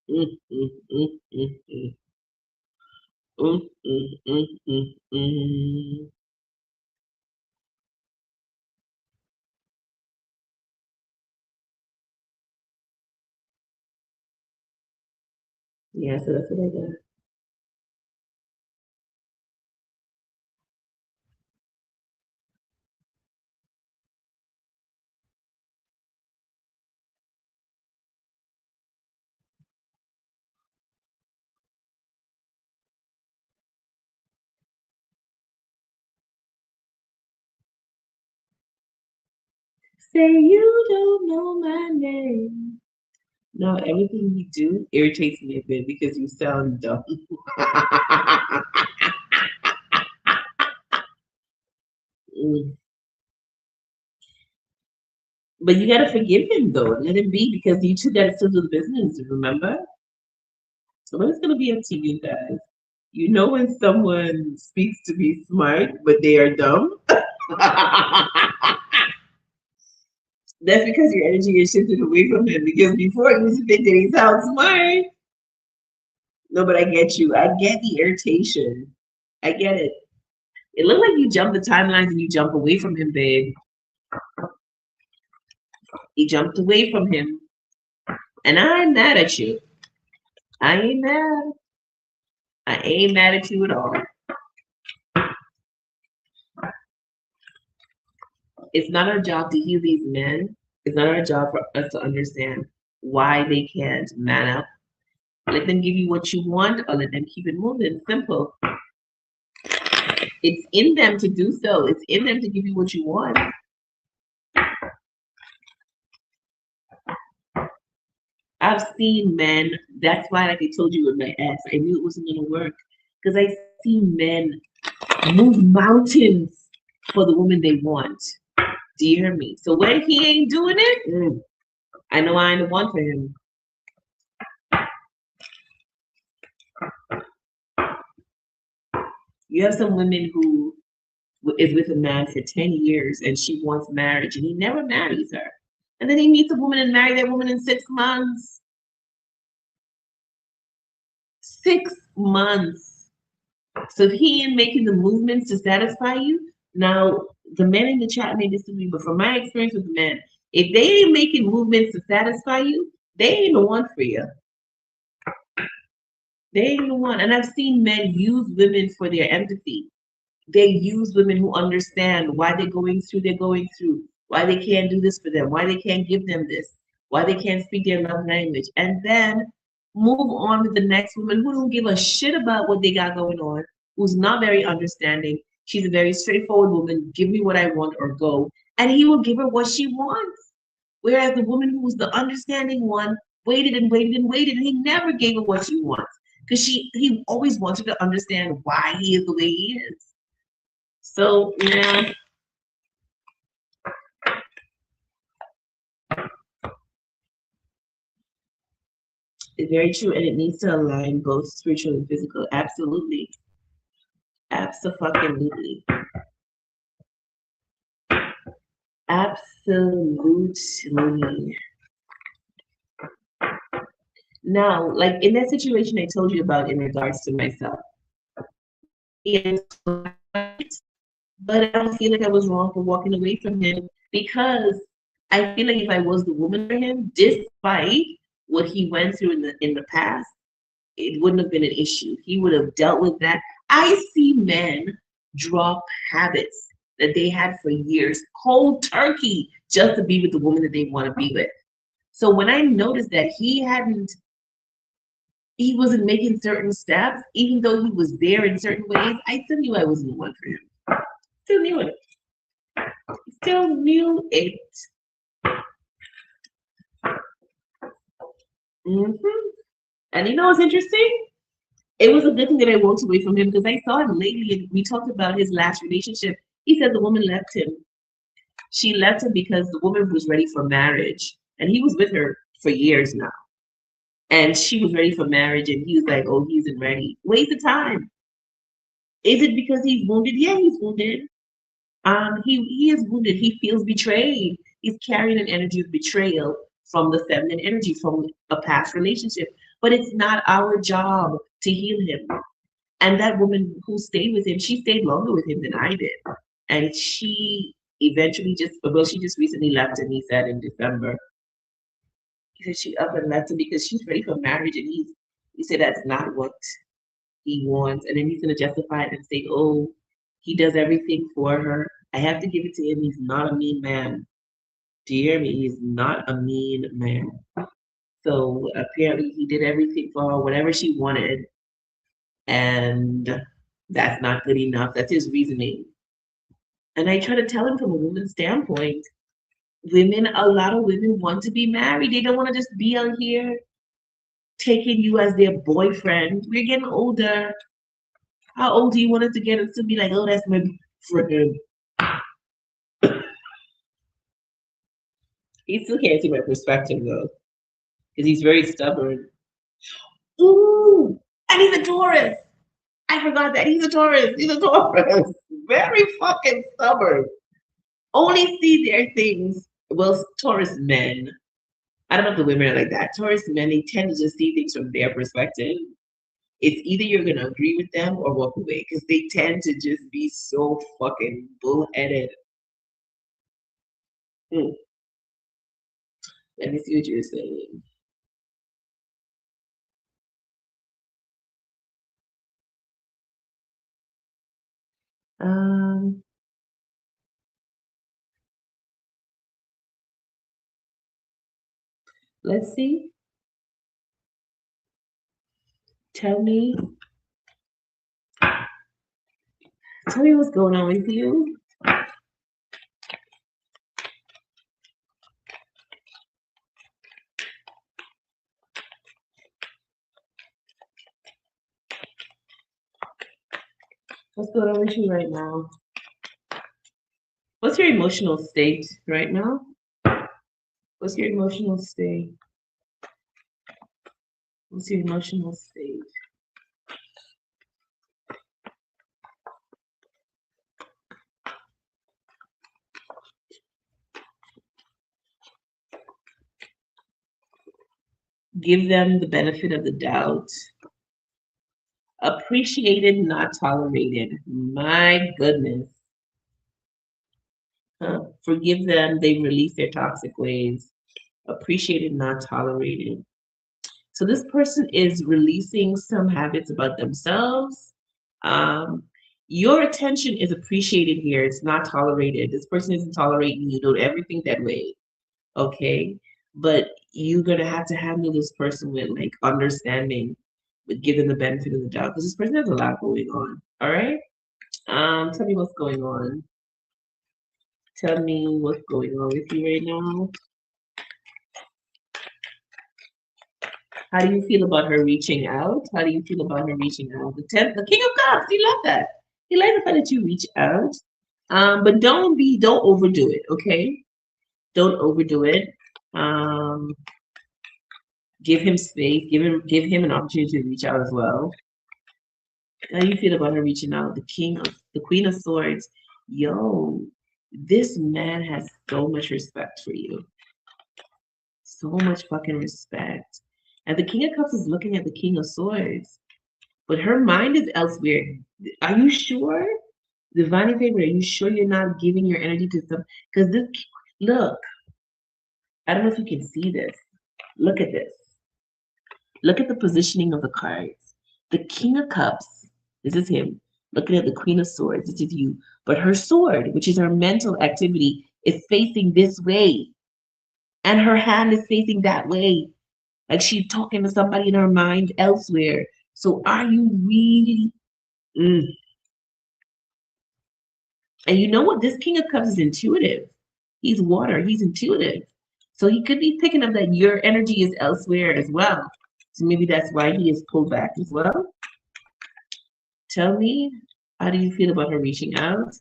Mm, mm, mm, mm, mm. Mm, mm, mm, mm, mm. Yeah, so that's what I got. Say you don't know my name. No, everything you do irritates me a bit because you sound dumb. Mm. But you gotta forgive him though. Let him be because you two gotta still do the business, remember? So it's gonna be up to you guys. You know when someone speaks to be smart, but they are dumb? That's because your energy is shifted away from him. Because before you used to think that he sounds smart. No, but I get you. I get the irritation. I get it. It looked like you jumped the timelines and you jump away from him, babe. You jumped away from him. And I'm mad at you. I ain't mad. I ain't mad at you at all. It's not our job to heal these men. It's not our job for us to understand why they can't man up. Let them give you what you want or let them keep it moving. Simple. It's in them to do so. It's in them to give you what you want. I've seen men, that's why, like I told you with my ex, I knew it wasn't going to work. Because I see men move mountains for the woman they want. Do you hear me? So when he ain't doing it, I know I ain't the one for him. You have some women who is with a man for 10 years and she wants marriage and he never marries her. And then he meets a woman and marries that woman in 6 months. 6 months. So if he ain't making the movements to satisfy you, now the men in the chat may disagree, but from my experience with men, if they ain't making movements to satisfy you, they ain't the one for you. They ain't the one. And I've seen men use women for their empathy. They use women who understand why they're going through, why they can't do this for them, why they can't give them this, why they can't speak their love language, and then move on with the next woman who don't give a shit about what they got going on, who's not very understanding. She's a very straightforward woman. Give me what I want or go, and he will give her what she wants. Whereas the woman who was the understanding one waited and waited and waited, and he never gave her what she wants because he always wanted to understand why he is the way he is. So yeah, It's very true, and it needs to align both spiritual and physical. Absolutely. Absolutely. Absolutely. Now, like in that situation I told you about in regards to myself, but I don't feel like I was wrong for walking away from him because I feel like if I was the woman for him, despite what he went through in the past, it wouldn't have been an issue. He would have dealt with that. I see men drop habits that they had for years, cold turkey, just to be with the woman that they want to be with. So when I noticed that he wasn't making certain steps, even though he was there in certain ways, I still knew I wasn't the one for him. Still knew it. Still knew it. hmm And you know what's interesting? It was a good thing that I walked away from him because I saw him lately and we talked about his last relationship. He said the woman left him. She left him because the woman was ready for marriage. And he was with her for years now. And she was ready for marriage and he was like, oh, he isn't ready. Waste of time. Is it because he's wounded? Yeah, he's wounded. He is wounded. He feels betrayed. He's carrying an energy of betrayal from the feminine energy from a past relationship. But it's not our job to heal him. And that woman who stayed with him, she stayed longer with him than I did. And she eventually she just recently left him, he said in December. He said she up and left him because she's ready for marriage and he said that's not what he wants. And then he's gonna justify it and say, oh, he does everything for her. I have to give it to him. He's not a mean man. Do you hear me? He's not a mean man. So apparently he did everything for her, whatever she wanted. And that's not good enough. That's his reasoning. And I try to tell him from a woman's standpoint, a lot of women want to be married. They don't want to just be out here taking you as their boyfriend. We're getting older. How old do you want us to get us to be like, oh, that's my friend? He still can't see my perspective though, because he's very stubborn. Ooh, and he's a Taurus. I forgot that he's a Taurus. He's a Taurus. Very fucking stubborn. Only see their things. Well, Taurus men. I don't know if the women are like that. Taurus men, they tend to just see things from their perspective. It's either you're gonna agree with them or walk away because they tend to just be so fucking bullheaded. Hmm. Let me see what you're saying. Um, let's see. Tell me, tell me what's going on with you. What's going on with you right now? What's your emotional state right now? What's your emotional state? What's your emotional state? Give them the benefit of the doubt. Appreciated, not tolerated. My goodness. Huh. Forgive them, they release their toxic ways. Appreciated, not tolerated. So this person is releasing some habits about themselves. Um, your attention is appreciated here. It's not tolerated. This person isn't tolerating you. Don't ever think that way. Okay. But you're gonna have to handle this person with like understanding, with giving the benefit of the doubt, because this person has a lot going on. All right. Tell me what's going on. Tell me what's going on with you right now. How do you feel about her reaching out? How do you feel about her reaching out? The King of Cups. He loved that. He liked the fact that you reach out. But don't overdo it. Okay. Don't overdo it. Um, Give him space. Give him an opportunity to reach out as well. How do you feel about her reaching out? The Queen of Swords. Yo, this man has so much respect for you. So much fucking respect. And the King of Cups is looking at the King of Swords, but her mind is elsewhere. Are you sure? Divine favor, are you sure you're not giving your energy to some? Because this, look, I don't know if you can see this. Look at this. Look at the positioning of the cards. The King of Cups, this is him. Looking at the Queen of Swords, this is you. But her sword, which is her mental activity, is facing this way. And her hand is facing that way. Like she's talking to somebody in her mind elsewhere. So are you really? Mm. And you know what? This King of Cups is intuitive. He's water. He's intuitive. So he could be picking up that your energy is elsewhere as well. So maybe that's why he is pulled back as well. Tell me, how do you feel about her reaching out?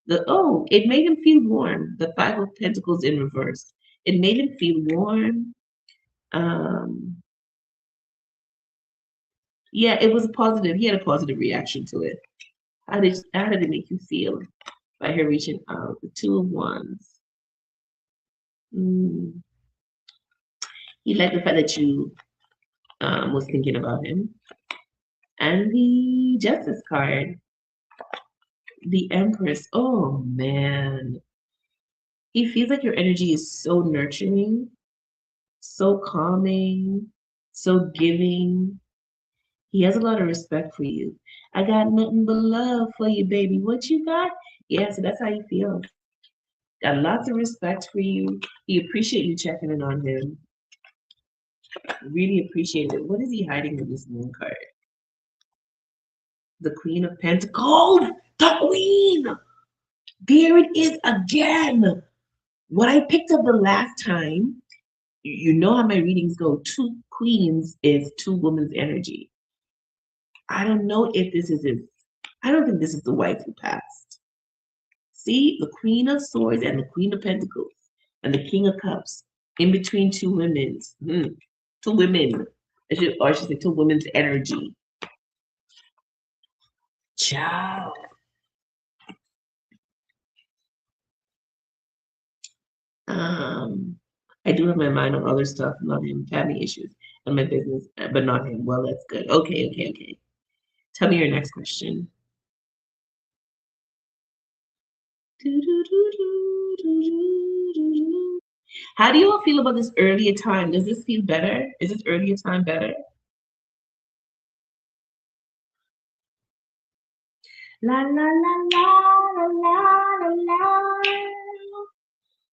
It made him feel warm. The Five of Pentacles in reverse. It made him feel warm. Um, yeah, it was positive. He had a positive reaction to it. How did it make you feel by her reaching out? The Two of Wands. Mm. He liked the fact that you was thinking about him. And the Justice card, the Empress. Oh man, he feels like your energy is so nurturing, so calming, so giving. He has a lot of respect for you. I got nothing but love for you, baby. What you got? Yeah, so that's how you feel. Got lots of respect for you. He appreciate you checking in on him. Really appreciate it. What is he hiding with this moon card? The Queen of Pentacles. The Queen. There it is again. What I picked up the last time, you know how my readings go. Two queens is two women's energy. I don't know if this is it. I don't think this is the wife who passed. See, the Queen of Swords and the Queen of Pentacles and the King of Cups in between two women's. Two women. Or I should say two women's energy. Ciao. Um, I do have my mind on other stuff, not him, family issues, and my business, but not him. Well, that's good. Okay, okay, okay. Tell me your next question. How do you all feel about this earlier time? Does this feel better? Is this earlier time better? La la la la la la la la.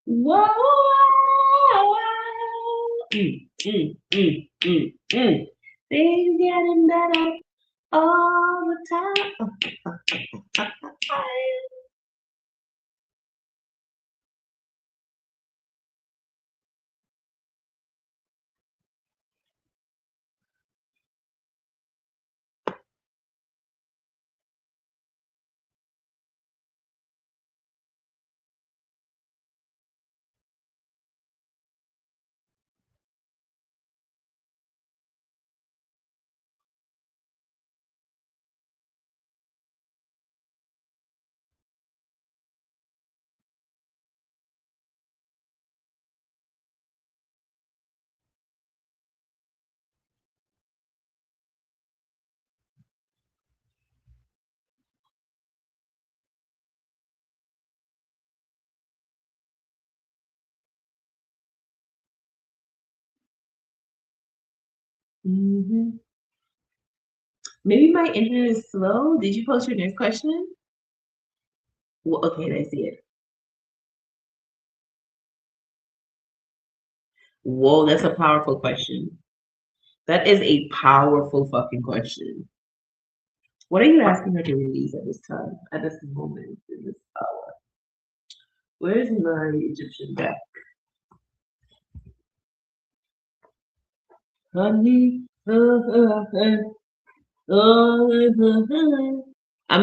Whoa. Things getting better all the time. Mhm. Maybe my internet is slow. Did you post your next question? Well, okay, I see it. Whoa, that's a powerful question. That is a powerful fucking question. What are you asking her to release at this time, at this moment, in this hour? Where's my Egyptian deck? Honey, I'm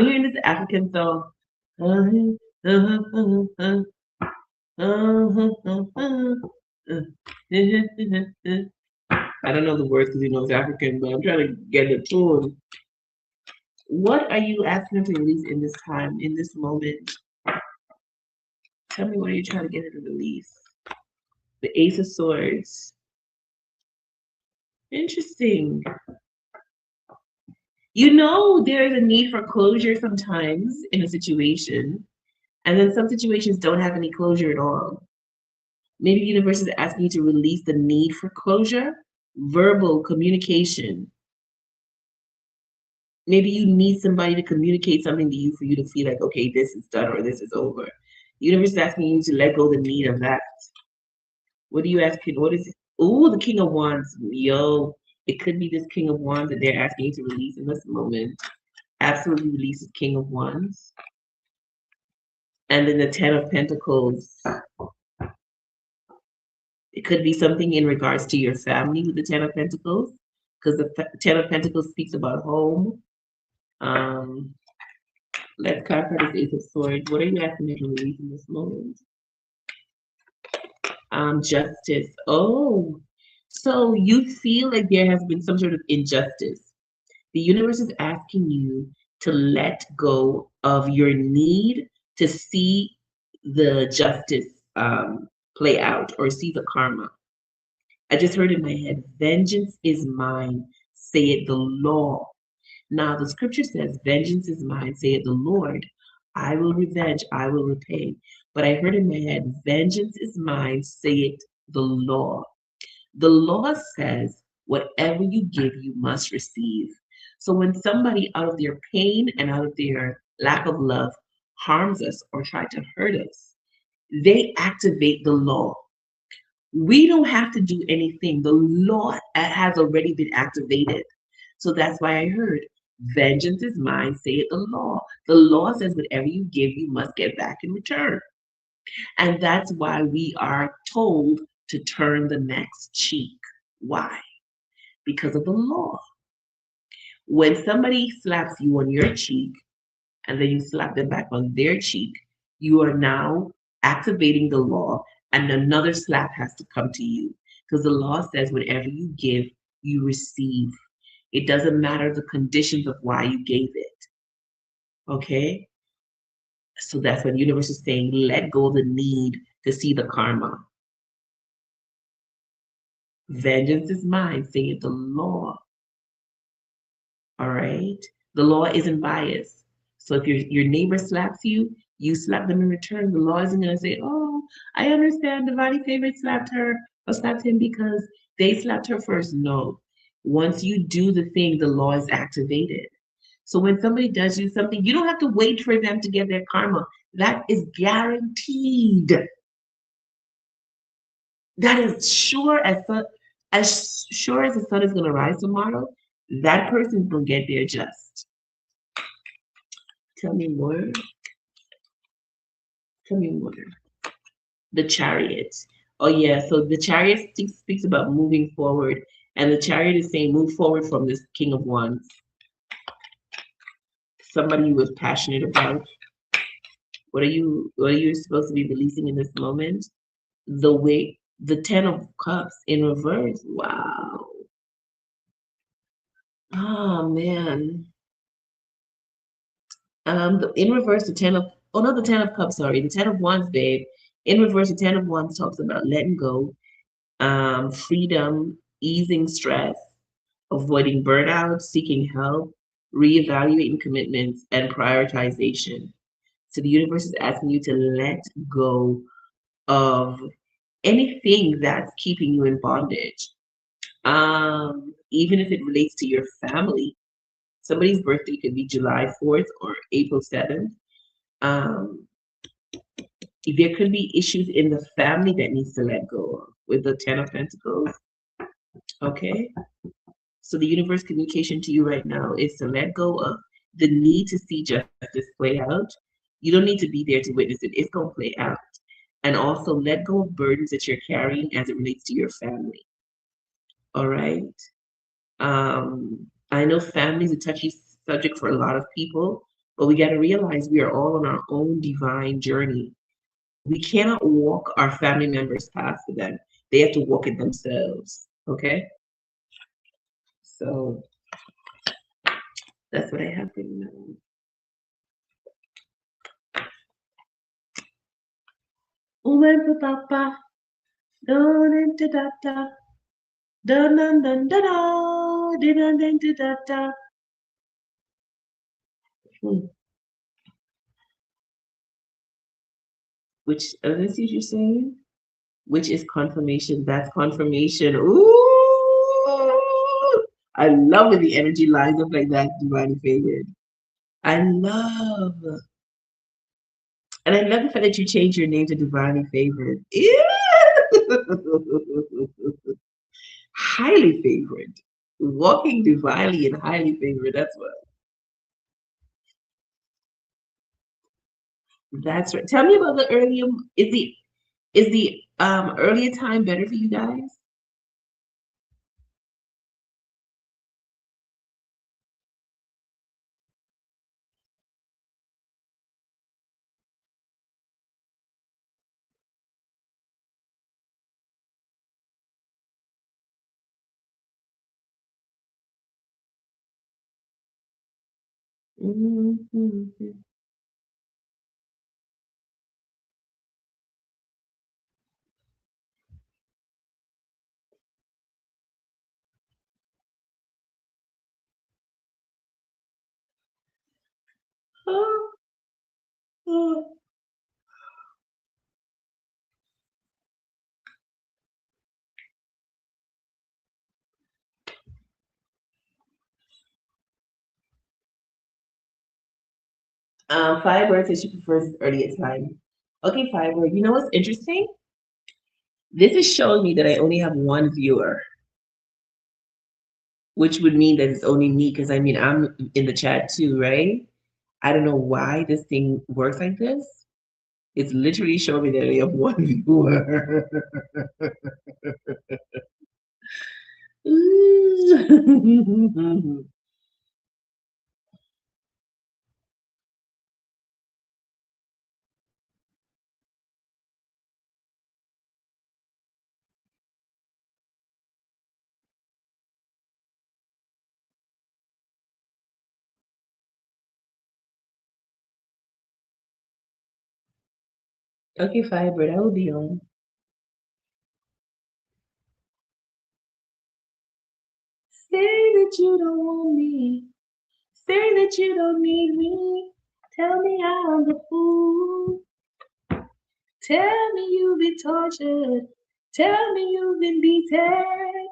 hearing this African song. I don't know the words because it's African, but I'm trying to get the tone. What are you asking them to release in this time, in this moment? Tell me what are you trying to get her to release? The Ace of Swords. Interesting. There is a need for closure sometimes in a situation, and then some situations don't have any closure at all. Maybe the universe is asking you to release the need for closure, verbal communication. Maybe you need somebody to communicate something to you for you to feel like, okay, this is done or this is over. The universe is asking you to let go of the need of that. What are you asking? What is it? Oh, the King of Wands. Yo, it could be this King of Wands that they're asking you to release in this moment. Absolutely release the King of Wands. And then the Ten of Pentacles. It could be something in regards to your family with the Ten of Pentacles, because the Ten of Pentacles speaks about home. Let's clarify this Ace of Swords. What are you asking me to release in this moment? Justice. Oh, so you feel like there has been some sort of injustice. The universe is asking you to let go of your need to see the justice play out or see the karma. I just heard in my head, vengeance is mine, saith the law. Now the scripture says, vengeance is mine, saith the Lord. I will revenge, I will repay. But I heard in my head, vengeance is mine, saith the law. The law says, whatever you give, you must receive. So when somebody out of their pain and out of their lack of love harms us or try to hurt us, they activate the law. We don't have to do anything. The law has already been activated. So that's why I heard, vengeance is mine, saith the law. The law says whatever you give, you must get back in return. And that's why we are told to turn the next cheek. Why? Because of the law. When somebody slaps you on your cheek and then you slap them back on their cheek, you are now activating the law and another slap has to come to you. Because the law says whatever you give, you receive. It doesn't matter the conditions of why you gave it. Okay? So that's what the universe is saying. Let go of the need to see the karma. Vengeance is mine, saith the law. All right? The law isn't biased. So if your neighbor slaps you, you slap them in return. The law isn't going to say, oh, I understand Divine Favorite slapped her or slapped him because they slapped her first. No. Once you do the thing, the law is activated. So when somebody does you something, you don't have to wait for them to get their karma. That is guaranteed. That is as sure as the sun is going to rise tomorrow, that person's going to get their just. Tell me more. Tell me more. The Chariot. Oh yeah, so the Chariot speaks about moving forward, and the Chariot is saying move forward from this King of Wands. Somebody you was passionate about. What are you supposed to be releasing in this moment? The Ten of Cups in reverse. Wow. Oh man. In reverse, the Ten of Cups, sorry, the Ten of Wands, babe. In reverse, the Ten of Wands talks about letting go, freedom, easing stress, avoiding burnout, seeking help, reevaluating commitments, and prioritization. So the universe is asking you to let go of anything that's keeping you in bondage. Even if it relates to your family. Somebody's birthday could be July 4th or April 7th. Um, there could be issues in the family that needs to let go of with the Ten of Pentacles. Okay. So the universe communication to you right now is to let go of the need to see justice play out. You don't need to be there to witness it. It's going to play out. And also let go of burdens that you're carrying as it relates to your family. All right. I know family is a touchy subject for a lot of people, but we got to realize we are all on our own divine journey. We cannot walk our family members' path for them. They have to walk it themselves. Okay. So that's what I have for you now. Uwen papa, don into data, dun dun dun da da, dun dun da da. Which let's see what you're saying. Which is confirmation. That's confirmation. Ooh, I love when the energy lines up like that, divine favored. I love, and I love the fact that you changed your name to divinely favored. Yeah. Highly favored. Walking divinely and highly favored. That's what. That's right. Tell me about the earlier. Is the earlier time better for you guys? Mm-hmm. 5 says she prefers earlier time. Okay, Fiber. You know what's interesting? This is showing me that I only have one viewer, which would mean that it's only me because I mean I'm in the chat too, right? I don't know why this thing works like this. It's literally showing me that I only have one viewer. Okay, Fiber, I will be on. Say that you don't want me. Say that you don't need me. Tell me I'm the fool. Tell me you've been tortured. Tell me you've been beaten.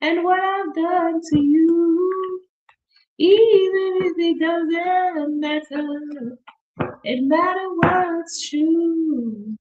And what I've done to you. Even if it doesn't matter. It matters what's true.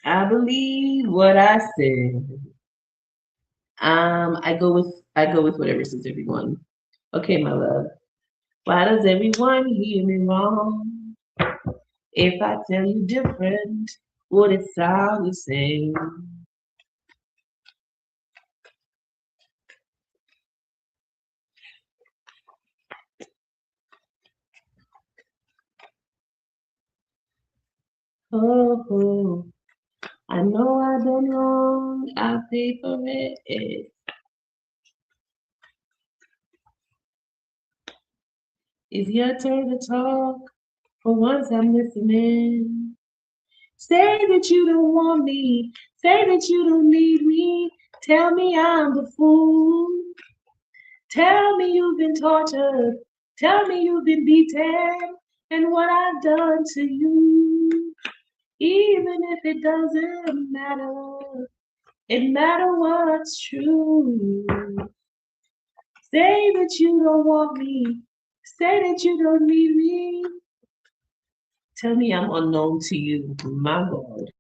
I believe what I said. I go with whatever suits everyone. Okay, my love. Why does everyone hear me wrong? If I tell you different, would it sound the same? Oh, oh, I know I've done wrong. I'll pay for it. It's your turn to talk. For once I'm listening. Say that you don't want me. Say that you don't need me. Tell me I'm the fool. Tell me you've been tortured. Tell me you've been beaten. And what I've done to you. Even if it doesn't matter. It matters what's true. Say that you don't want me. Say that you don't need me. Tell me I'm unknown to you. My God.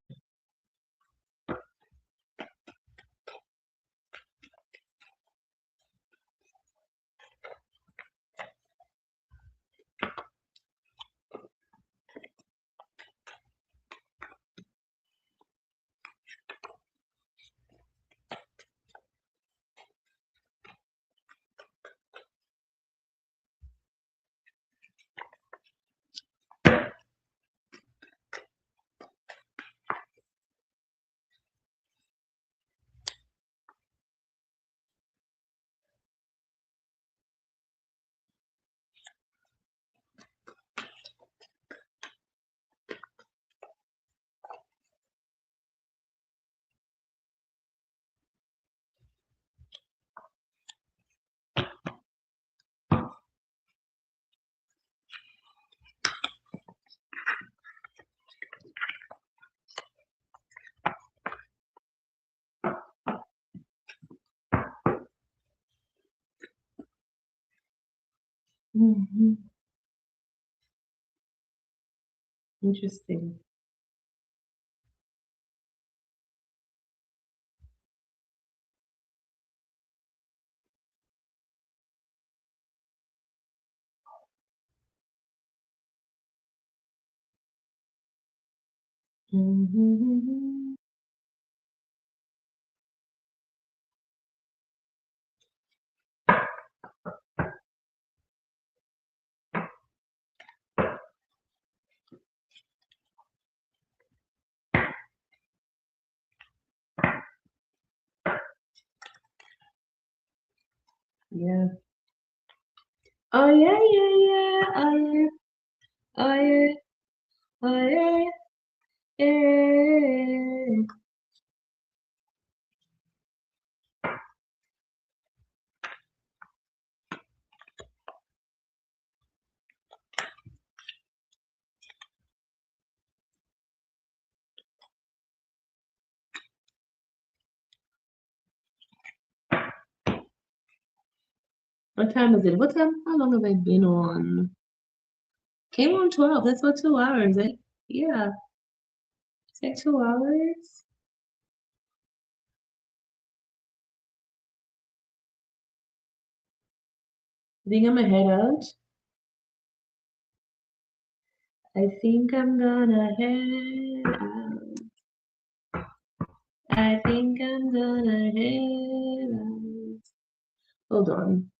Hmm. Interesting. Hmm. Yeah. Oh yeah, yeah, yeah. Oh yeah. Oh yeah. Oh yeah. Yeah. What time is it? What time? How long have I been on? Came on 12. That's what 2 hours. Yeah. It's like 2 hours. I think I'm gonna head out. I think I'm gonna head out. I think I'm gonna head out. Hold on.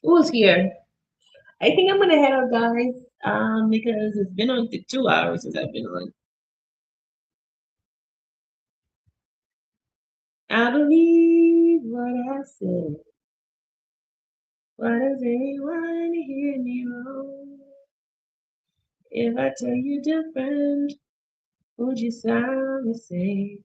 Who's here? I think I'm gonna head out, guys. Because it's been on 2 hours since I've been on. I believe what I said. Why does anyone hear me wrong? If I tell you different, would you sound the same?